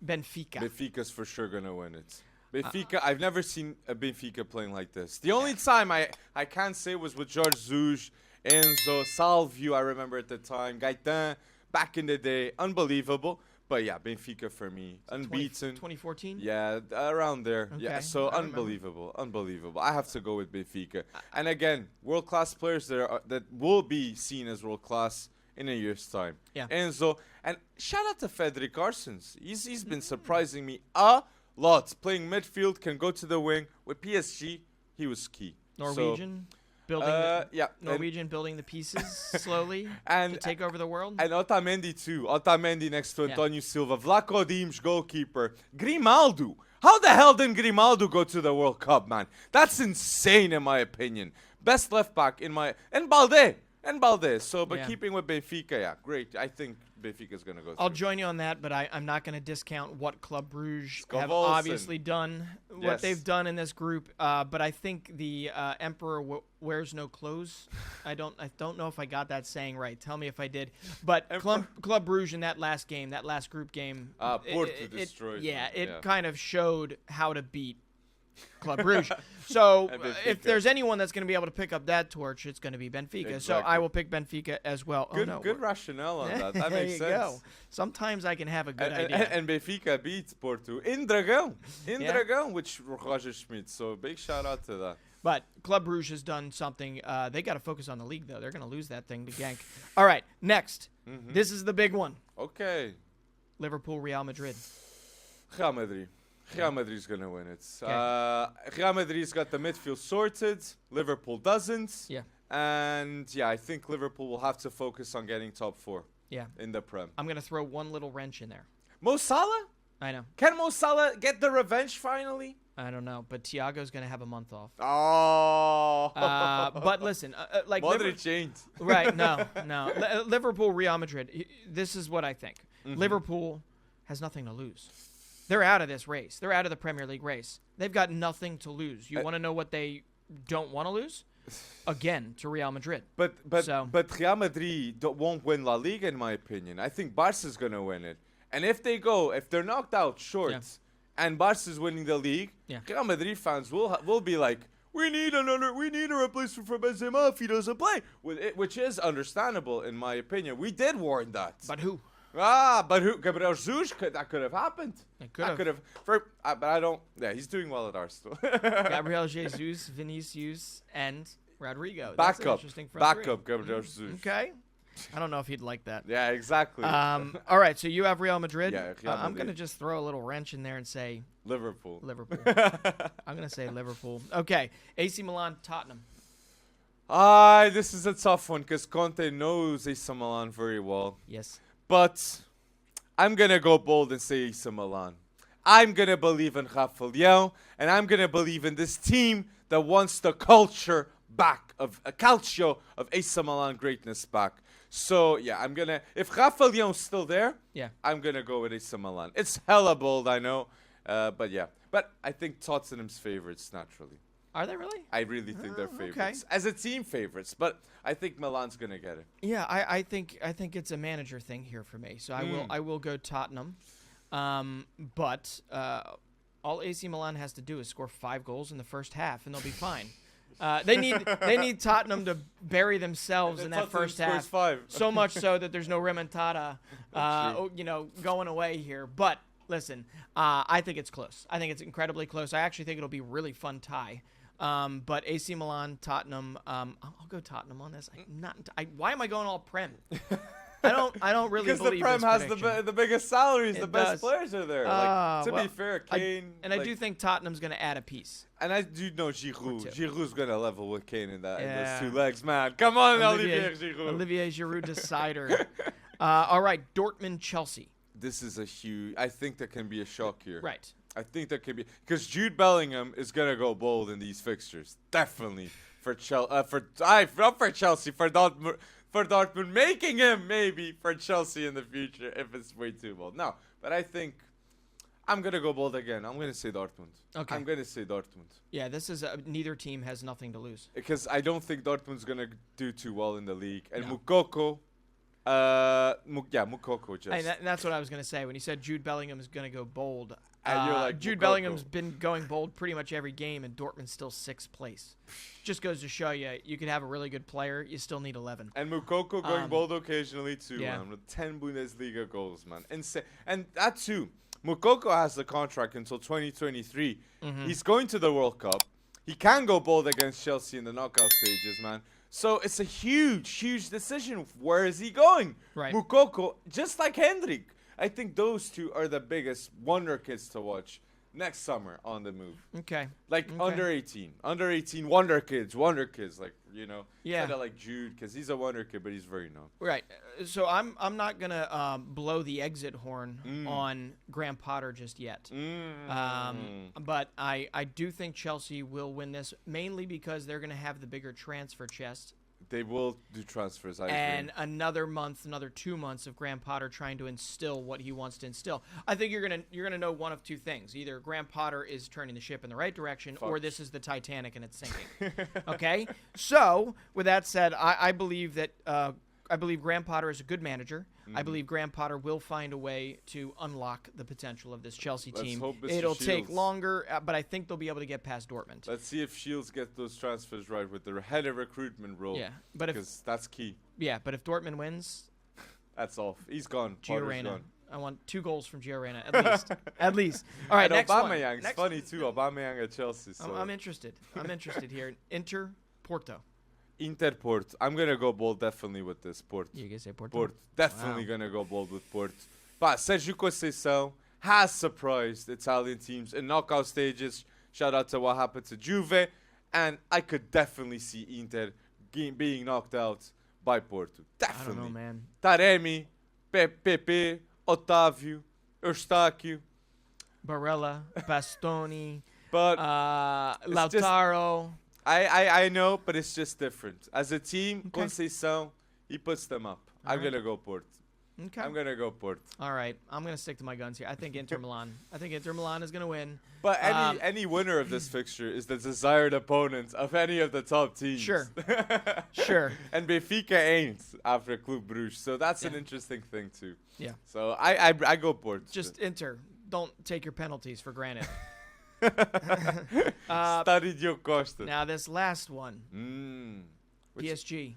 Benfica. Benfica's for sure going to win it. Benfica, I've never seen a Benfica playing like this. The only time I can say was with Jorge Jesus, Enzo, Salvio, I remember at the time, Gaetan, back in the day, unbelievable. But yeah, Benfica for me, unbeaten. 2014? Yeah, around there. Okay. Yeah, so unbelievable. I have to go with Benfica. And again, world-class players that will be seen as world-class in a year's time. Yeah. Enzo, and shout out to Fredrik Arsons. He's been surprising me a lot. Playing midfield, can go to the wing. With PSG, he was key. Norwegian? Building the pieces slowly to take over the world. And Otamendi too. Otamendi next to Antonio Silva. Vlaco Dimos, goalkeeper. Grimaldo. How the hell didn't Grimaldo go to the World Cup, man? That's insane in my opinion. Best left back in my... And Balde. And Boldest. So, but keeping with Benfica, yeah, great. I think Benfica's going to go through. I'll join you on that, but I'm not going to discount what Club Brugge have obviously done, what they've done in this group. But I think the emperor wears no clothes. I don't know if I got that saying right. Tell me if I did. But Club Brugge in that last game, that last group game, Porto destroyed. It kind of showed how to beat Club Brugge. So if there's anyone that's going to be able to pick up that torch, it's going to be Benfica. Exactly. So I will pick Benfica as well. Good rationale on that. That makes sense. There you go. Sometimes I can have a good idea. And Benfica beats Porto in Dragão. Dragão, which Roger Schmidt. So big shout out to that. But Club Brugge has done something. They got to focus on the league, though. They're going to lose that thing to Genk. All right, next. This is the big one. Okay. Liverpool, Real Madrid. Real Madrid. Real Madrid's going to win it. Real Madrid's got the midfield sorted. Liverpool doesn't. Yeah. And, I think Liverpool will have to focus on getting top 4 in the Prem. I'm going to throw one little wrench in there. Mo Salah? I know. Can Mo Salah get the revenge finally? I don't know, but Thiago's going to have a month off. Oh. But listen, like Modric changed. Right, no. Liverpool, Real Madrid. This is what I think. Liverpool has nothing to lose. They're out of this race. They're out of the Premier League race. They've got nothing to lose. You want to know what they don't want to lose? Again, to Real Madrid. But Real Madrid won't win La Liga, in my opinion. I think Barca's going to win it. And if they're knocked out short, and Barca's winning the league, Real Madrid fans will be like, we need a replacement for Benzema if he doesn't play, which is understandable, in my opinion. We did warn that. But who? But who? Gabriel Jesus, that could have happened. It could have. But I don't. Yeah, he's doing well at Arsenal. Gabriel Jesus, Vinicius, and Rodrigo. Backup Gabriel Jesus. Okay. I don't know if he'd like that. Yeah, exactly. All right, so you have Real Madrid. Yeah, Real Madrid. I'm going to just throw a little wrench in there and say Liverpool. I'm going to say Liverpool. Okay, AC Milan, Tottenham. This is a tough one because Conte knows AC Milan very well. Yes. But I'm going to go bold and say AC Milan. I'm going to believe in Rafa Leão, and I'm going to believe in this team that wants the culture back, of a calcio of AC Milan greatness back. So, I'm going to, if Rafa Leão's still there, I'm going to go with AC Milan. It's hella bold, I know, but I think Tottenham's favorites, naturally. Are they really? I really think they're favorites. As a team, favorites. But I think Milan's going to get it. Yeah, I think it's a manager thing here for me. So I will go Tottenham. But all AC Milan has to do is score 5 goals in the first half, and they'll be fine. They need Tottenham to bury themselves in that first half. 5. So much so that there's no remontada, going away here. But listen, I think it's close. I think it's incredibly close. I actually think it'll be a really fun tie. But AC Milan, Tottenham. I'll go Tottenham on this. Why am I going all Prem? I don't really because believe the Prem has prediction. the biggest salaries, the does. best players are there. To be fair, Kane. I do think Tottenham's going to add a piece. And I do know Giroud. Giroud's going to level with Kane in those 2 legs, man. Come on, Olivier Giroud. Olivier Giroud decider. All right, Dortmund, Chelsea. This is a huge. I think there can be a shock here. Right. I think there can be, because Jude Bellingham is gonna go bold in these fixtures, definitely for Chelsea. Not for Chelsea, for Dortmund, making him maybe for Chelsea in the future if it's way too bold. No, but I think I'm gonna go bold again. I'm gonna say Dortmund. Okay. I'm gonna say Dortmund. Yeah, this is neither team has nothing to lose. Because I don't think Dortmund's gonna do too well in the league, and No. Moukoko. Moukoko just. And that's what I was going to say. When you said Jude Bellingham is going to go bold, you're like, Jude Moukoko. Bellingham's been going bold pretty much every game, and Dortmund's still 6th place. Just goes to show you could have a really good player. You still need 11. And Moukoko going bold occasionally too, Yeah. man. With 10 Bundesliga goals, man. Insane. And that too. Moukoko has the contract until 2023. He's going to the World Cup. He can go bold against Chelsea in the knockout stages, man. So it's a huge, huge decision. Where is he going? Right. Moukoko, just like Hendrik. I think those two are the biggest Wonderkids to watch next summer on the move. Okay. Under 18 Wonderkids, like, Yeah. kind of like Jude, because he's a Wonderkid, but he's very known. Right. So I'm not gonna blow the exit horn on Graham Potter just yet. But I do think Chelsea will win this, mainly because they're gonna have the bigger transfer chest. They will do transfers, I and agree. another 2 months of Graham Potter trying to instill what he wants to instill. I think you're gonna know one of two things: either Graham Potter is turning the ship in the right direction, or this is the Titanic and it's sinking. Okay. So with that said, I believe that I believe Graham Potter is a good manager. I believe Graham Potter will find a way to unlock the potential of this Chelsea team. Hope Mr. It'll Shields. take longer, but I think they'll be able to get past Dortmund. Let's see if Shields gets those transfers right with the head of recruitment role. Yeah, but because that's key. Yeah, but if Dortmund wins, that's off. He's gone. Gio Reyna. Gone. I want 2 goals from Gio Reyna at least. At least. All right, and next Aubameyang's one. funny too. Aubameyang at Chelsea. So. I'm interested. I'm interested here. Inter Porto. Inter Port. I'm gonna go bold definitely with this Port. You gonna say Porto? Port. Definitely gonna go bold with Port. But Sergio Conceição has surprised Italian teams in knockout stages. Shout out to what happened to Juve, and I could definitely see Inter being knocked out by Porto. Definitely. I don't know, man. Taremi, Pepe, Otavio, Eustáquio, Barella, Bastoni, but Lautaro. I know, but it's just different. As a team, Conceição, he puts them up. I'm going to go Port. Okay. I'm going to go Port. All right. I'm going to stick to my guns here. I think Inter Milan. I think Inter Milan is going to win. But any winner of this fixture is the desired opponent of any of the top teams. Sure. Sure. And Benfica ain't after Club Brugge. So that's an interesting thing, too. Yeah. So I go Port. Just Inter. Don't take your penalties for granted. Stadio Costa. Now this last one. PSG.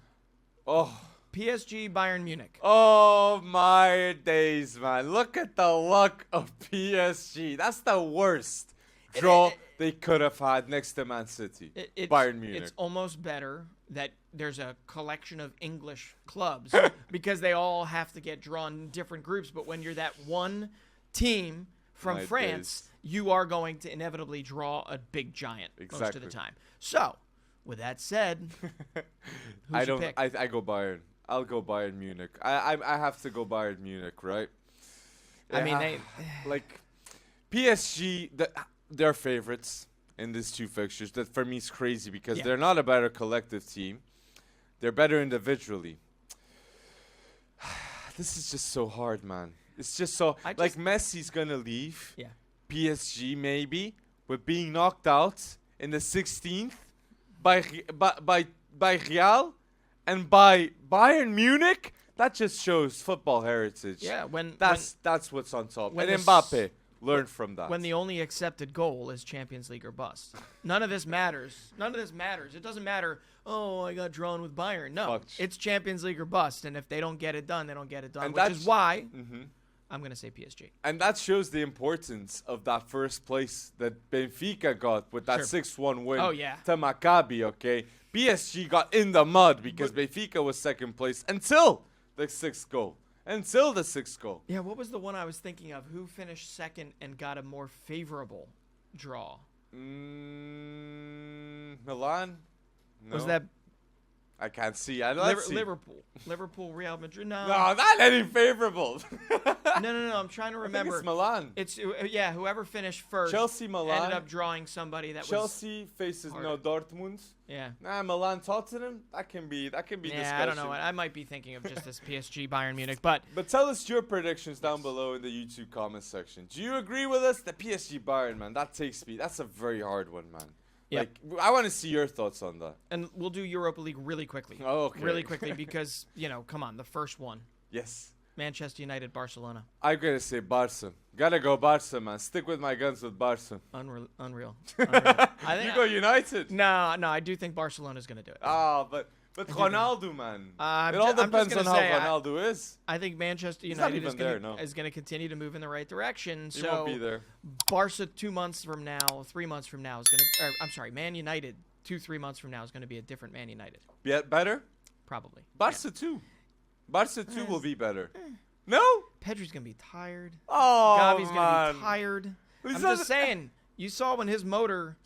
Oh. PSG Bayern Munich. Oh my days, man. Look at the luck of PSG. That's the worst draw they could have had next to Man City. Bayern Munich. It's almost better that there's a collection of English clubs because they all have to get drawn in different groups. But when you're that one team from France, you are going to inevitably draw a big giant most of the time. So, with that said, I go Bayern. I'll go Bayern Munich. I have to go Bayern Munich, right? I mean, they like PSG. They're favorites in these two fixtures. That for me is crazy because they're not a better collective team. They're better individually. This is just so hard, man. It's just so like Messi's gonna leave. Yeah. PSG maybe, but being knocked out in the 16th by Real and by Bayern Munich. That just shows football heritage. Yeah, that's what's on top. And Mbappe learned from that. When the only accepted goal is Champions League or bust. None of this matters. None of this matters. It doesn't matter. Oh, I got drawn with Bayern. No, it's Champions League or bust. And if they don't get it done, they don't get it done. And which is why I'm going to say PSG. And that shows the importance of that first place that Benfica got with that 6-1 win to Maccabi, okay? PSG got in the mud because Benfica was second place until the sixth goal. Yeah, what was the one I was thinking of? Who finished second and got a more favorable draw? Milan? No. Was that... I can't see. Liverpool, Real Madrid. No, not any favorable. No. I'm trying to remember. I think it's Milan. It's whoever finished first. Chelsea, Milan ended up drawing somebody that Chelsea faces Dortmund. Yeah. Milan, Tottenham. That can be discussion. I don't know. I might be thinking of just this PSG Bayern Munich, but tell us your predictions down below in the YouTube comment section. Do you agree with us? The PSG Bayern, man, that takes me. That's a very hard one, man. Yep. Like, I want to see your thoughts on that. And we'll do Europa League really quickly. Oh, okay. Really quickly because, come on, the first one. Yes. Manchester United, Barcelona. I'm going to say Barca. Gotta go Barca, man. Stick with my guns with Barca. Unreal. You go United. No, I do think Barcelona's going to do it. But Ronaldo, man. It all depends on how Ronaldo is. I think Manchester United is going to continue to move in the right direction. He won't be there. Barca 2 months from now, 3 months from now is going to. I'm sorry, Man United 2-3 months from now is going to be a different Man United. Better? Probably. Barca 2. Barca 2 will be better. No? Pedri's going to be tired. Oh, Gavi's going to be tired. I'm just saying. You saw when his motor.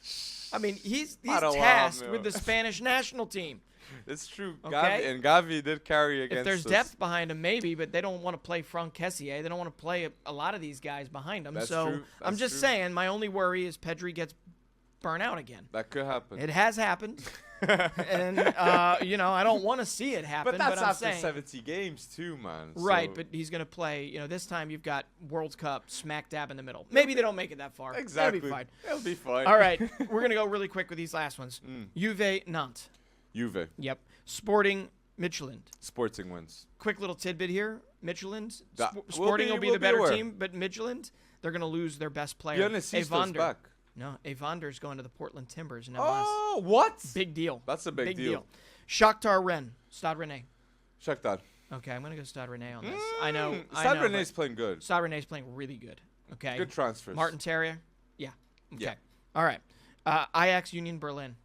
I mean, he's tasked with the Spanish national team. It's true. Okay? Gavi did carry against us. If there's depth behind him, maybe, but they don't want to play Franck Kessié. They don't want to play a lot of these guys behind him. That's so true. I'm just saying, my only worry is Pedri gets burnt out again. That could happen. It has happened. And, I don't want to see it happen. But that's I'm after saying, 70 games, too, man. Right, so. but he's going to play, this time you've got World Cup smack dab in the middle. Maybe they don't make it that far. Exactly. That'll be fine. It'll be fine. All right, we're going to go really quick with these last ones. Juve, Nantes. Juve. Yep. Sporting, Midtjylland. Sporting wins. Quick little tidbit here. Midtjylland. Sporting will be the better team, but Midtjylland, they're going to lose their best player. Evander back. No, Evander's going to the Portland Timbers. Oh, what? Big deal. That's a big deal. Shakhtar Rennes. Stade Rennais. Shakhtar. Okay, I'm going to go Stade Rennais on this. I know. Stade Rennais playing good. Stade Rennais playing really good. Okay. Good transfers. Martin Terrier. Yeah. Okay. Yeah. All right. Ajax Union Berlin.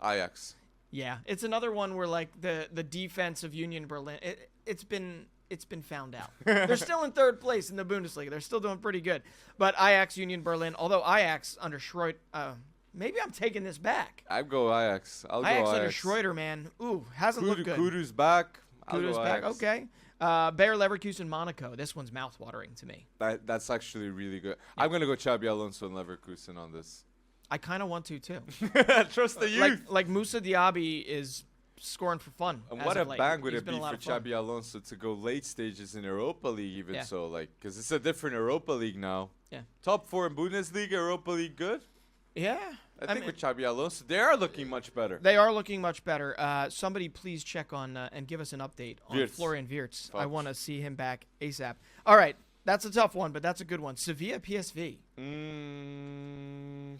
Ajax. Yeah, it's another one where like the defense of Union Berlin, it's been found out. They're still in third place in the Bundesliga. They're still doing pretty good. But Ajax Union Berlin, although Ajax under Schroeder, maybe I'm taking this back. I'd go Ajax. I'll go Ajax. Under Schroeder, man. Ooh, hasn't looked good. Kudu's back. Kudu's back. Okay. Bayer Leverkusen Monaco. This one's mouthwatering to me. That's actually really good. Yeah. I'm gonna go Xabi Alonso and Leverkusen on this. I kind of want to too. Trust the youth. Like Moussa Diaby is scoring for fun. And what a bang would it be for Xabi Alonso to go late stages in Europa League, even because it's a different Europa League now. Yeah. Top 4 in Bundesliga, Europa League, good. Yeah. I think with Xabi Alonso, they are looking much better. They are looking much better. Somebody please check on and give us an update on Florian Wirtz. I want to see him back ASAP. All right. That's a tough one, but that's a good one. Sevilla, PSV.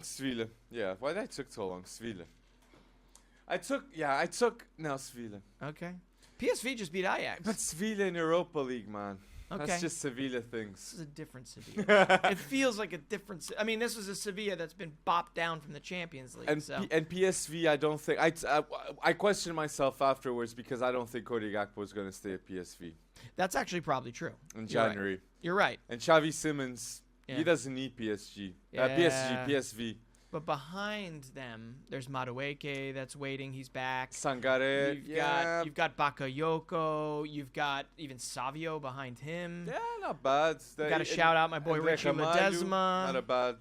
Sevilla. Yeah, why did I took so long? Sevilla. No, Sevilla. Okay. PSV just beat Ajax. But Sevilla in Europa League, man. Okay. That's just Sevilla things. This is a different Sevilla. It feels like a different... I mean, this is a Sevilla that's been bopped down from the Champions League. And PSV, I don't think... I questioned myself afterwards because I don't think Cody Gakpo is going to stay at PSV. That's actually probably true. In January. You're right. And Xavi Simons, he doesn't need PSG. PSV. But behind them, there's Madueke that's waiting. He's back. Sangare. You've got Bakayoko. You've got even Savio behind him. Yeah, not bad. Got to shout out my boy Richie Ledesma.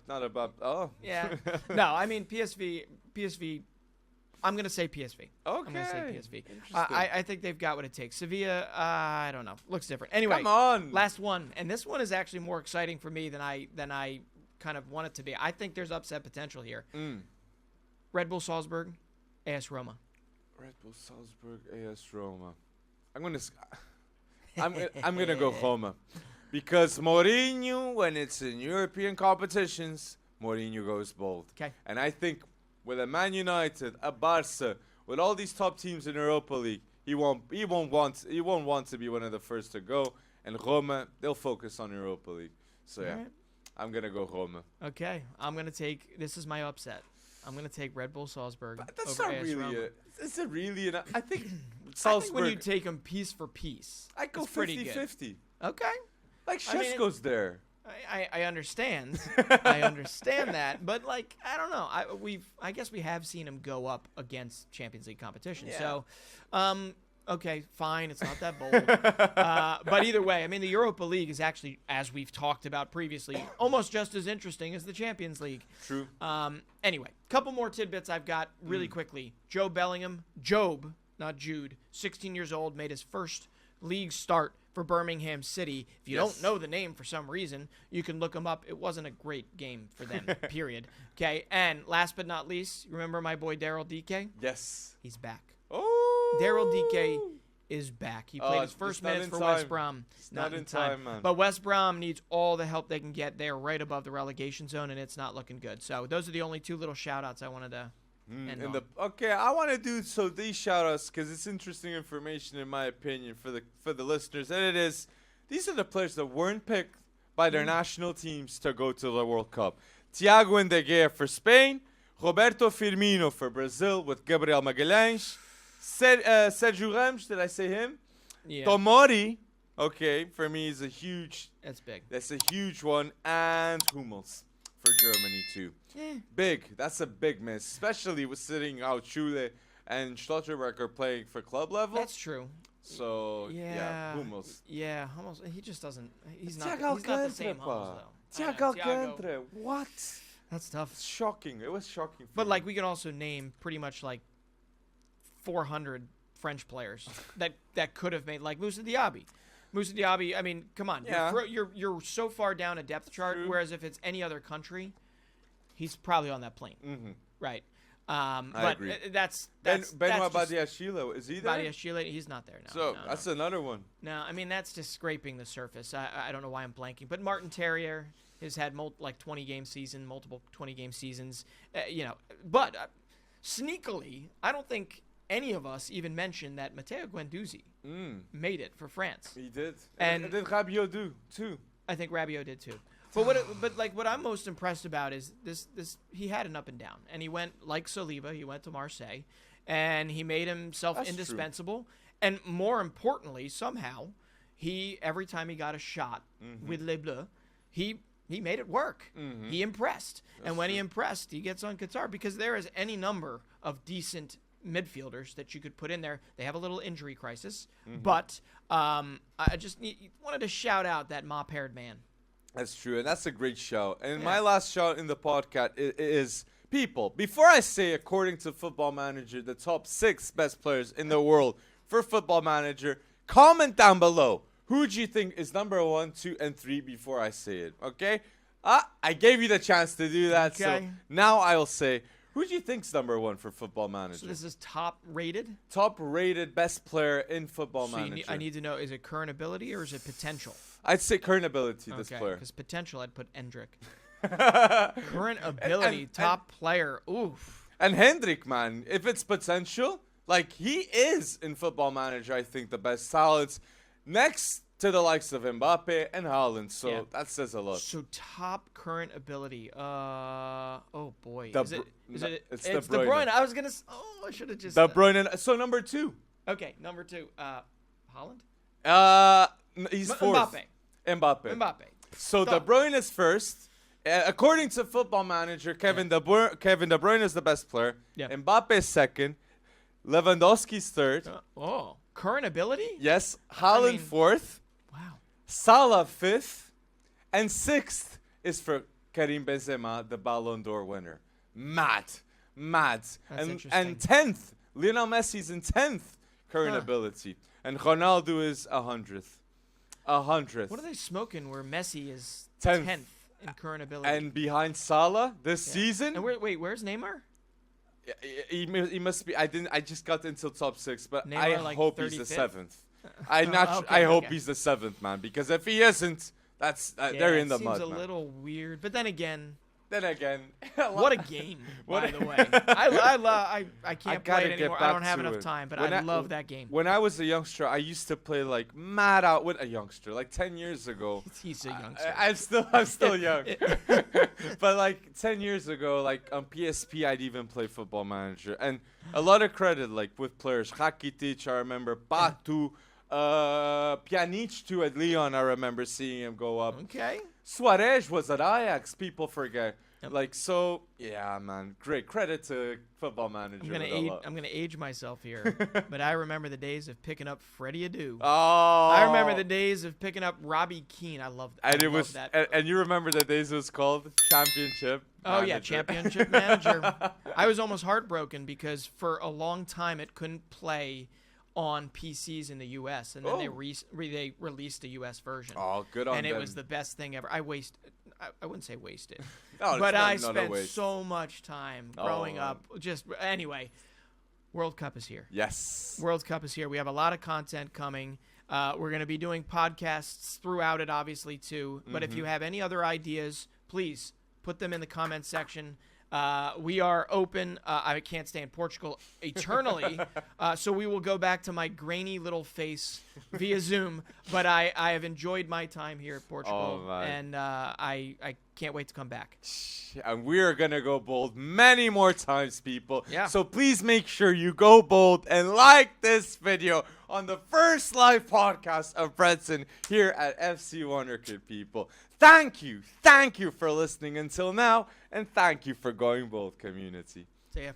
Not a bad. Oh. Yeah. No, I mean PSV. I'm going to say PSV. Okay. I'm going to say PSV. I think they've got what it takes. Sevilla, I don't know. Looks different. Anyway, come on. Last one. And this one is actually more exciting for me than I kind of want it to be. I think there's upset potential here. Red Bull Salzburg, AS Roma. Red Bull Salzburg, AS Roma. I'm gonna go Roma. Because Mourinho, when it's in European competitions, Mourinho goes bold. Okay. And I think with a Man United, a Barca, with all these top teams in Europa League, he won't want to be one of the first to go. And Roma, they'll focus on Europa League. So yeah, I'm gonna go Roma. Okay, I'm gonna take. This is my upset. I'm gonna take Red Bull Salzburg. But that's over not AS really Roma. Is it really? I think Salzburg. I think when you take them piece for piece, I go 50-50. Okay. Like Šeško's there. I understand. I understand that, but like I don't know. I guess we have seen him go up against Champions League competition. Yeah. So, okay, fine. It's not that bold. But either way, I mean, the Europa League is actually, as we've talked about previously, almost just as interesting as the Champions League. True. Anyway, couple more tidbits I've got really quickly. Job, not Jude, 16 years old, made his first league start for Birmingham City. If you don't know the name for some reason, you can look him up. It wasn't a great game for them, period. Okay, and last but not least, remember my boy Daryl DK? Yes. He's back. Oh. Daryl DK is back. He played his first minutes for West Brom. It's not in time, man. But West Brom needs all the help they can get. They are right above the relegation zone, and it's not looking good. So those are the only two little shout-outs I wanted to end on. Okay, I want to do these shout-outs because it's interesting information, in my opinion, for the listeners. And these are the players that weren't picked by their national teams to go to the World Cup. Thiago De Gea for Spain, Roberto Firmino for Brazil with Gabriel Magalhães, Sergio Ramos, did I say him? Yeah. Tomori, okay, for me is a huge. That's big. That's a huge one, and Hummels for Germany too. Yeah. Big. That's a big miss, especially with sitting out Schule and Schlotterbeck are playing for club level. That's true. So yeah, Hummels. Yeah, Hummels. He just doesn't. He's not the same Hummels though. Thiago. What? That's tough. It's shocking. It was shocking. But like we can also name pretty much like 400 French players that could have made, like Moussa Diaby. Moussa Diaby, I mean, come on. Yeah. You're so far down a depth chart, whereas if it's any other country, he's probably on that plane. Mm-hmm. Right. I agree. That's Benoit Badiashile, is he there? Badiashile, he's not there now. So that's another one. No, I mean, that's just scraping the surface. I don't know why I'm blanking. But Martin Terrier has had multiple 20-game seasons. But sneakily, I don't think any of us even mentioned that Matteo Guendouzi made it for France. He did. And did Rabiot do, too? I think Rabiot did, too. But what I'm most impressed about is this he had an up and down, and he went like Saliba. He went to Marseille, and he made himself indispensable. True. And more importantly, somehow, every time he got a shot with Les Bleus, he made it work. Mm-hmm. He impressed, and when he impressed, he gets on Qatar, because there is any number of decent midfielders that you could put in there. They have a little injury crisis, but I just wanted to shout out that mop-haired man. That's true, and that's a great shout. And my last shout in the podcast is people. Before I say, according to Football Manager, the top 6 best players in the world for Football Manager, comment down below. Who do you think is number 1, 2, and 3 before I say it, okay? I gave you the chance to do that, so now I'll say, who do you think's number 1 for Football Manager? So this is top-rated? Top-rated best player in Football Manager. I need to know, is it current ability or is it potential? I'd say current ability, this player. Because potential, I'd put Endrick. Current ability, top player. Oof. And Hendrik, man, if it's potential, like he is in Football Manager, I think the best talents next to the likes of Mbappe and Haaland. So that says a lot. So top current ability. Oh boy. It's De Bruyne. I was gonna. I should have just. De Bruyne. So number 2. Okay, number 2. Haaland. He's 4th. Mbappe. So Done. De Bruyne is first. According to Football Manager, Kevin De Bruyne is the best player. Yeah. Mbappe is second. Lewandowski's third. Current ability? Yes. Haaland fourth. Wow. Salah fifth. And 6th is for Karim Benzema, the Ballon d'Or winner. Mad. That's interesting. And 10th. Lionel Messi's in 10th current ability. And Ronaldo is 100th. 100th. What are they smoking where Messi is 10th in current ability? And behind Salah this season. And where's Neymar? He must be. I just got into top 6, but Neymar, I hope 35th? he's the 7th. I hope he's the 7th, man, because if he isn't, they're in the mud. Seems a little weird, but then again, what a game, by the way. I can't play it anymore. I don't have enough time, but I love that game. When I was a youngster, I used to play like mad out with a youngster, like 10 years ago. He's a youngster. I'm still young. But like 10 years ago, like on PSP, I'd even play Football Manager. And a lot of credit, like with players. Rakitic, I remember. Batu. Pjanic too at Lyon, I remember seeing him go up. Okay. Suarez was at Ajax, people forget. Like, so, yeah, man. Great credit to Football Manager. I'm gonna age myself here, but I remember the days of picking up Freddie Adu. Oh. I remember the days of picking up Robbie Keane. I love that. And you remember the days it was called Championship Manager. Yeah, Championship Manager. I was almost heartbroken because for a long time it couldn't play on PCs in the U.S. and then they released a U.S. version. Oh, good on them. And it was the best thing ever. I wouldn't say wasted, no, but I spent so much time growing up. Anyway, World Cup is here. Yes. World Cup is here. We have a lot of content coming. We're going to be doing podcasts throughout it, obviously, too. But if you have any other ideas, please put them in the comment section. We are open. I can't stay in Portugal eternally, so we will go back to my grainy little face via Zoom. But I have enjoyed my time here at Portugal, and I can't wait to come back. And we are going to go bold many more times, people. Yeah. So please make sure you go bold and like this video on the first live podcast of Bretson here at FC Wonderkid, people. Thank you for listening until now, and thank you for going bold, community. See ya.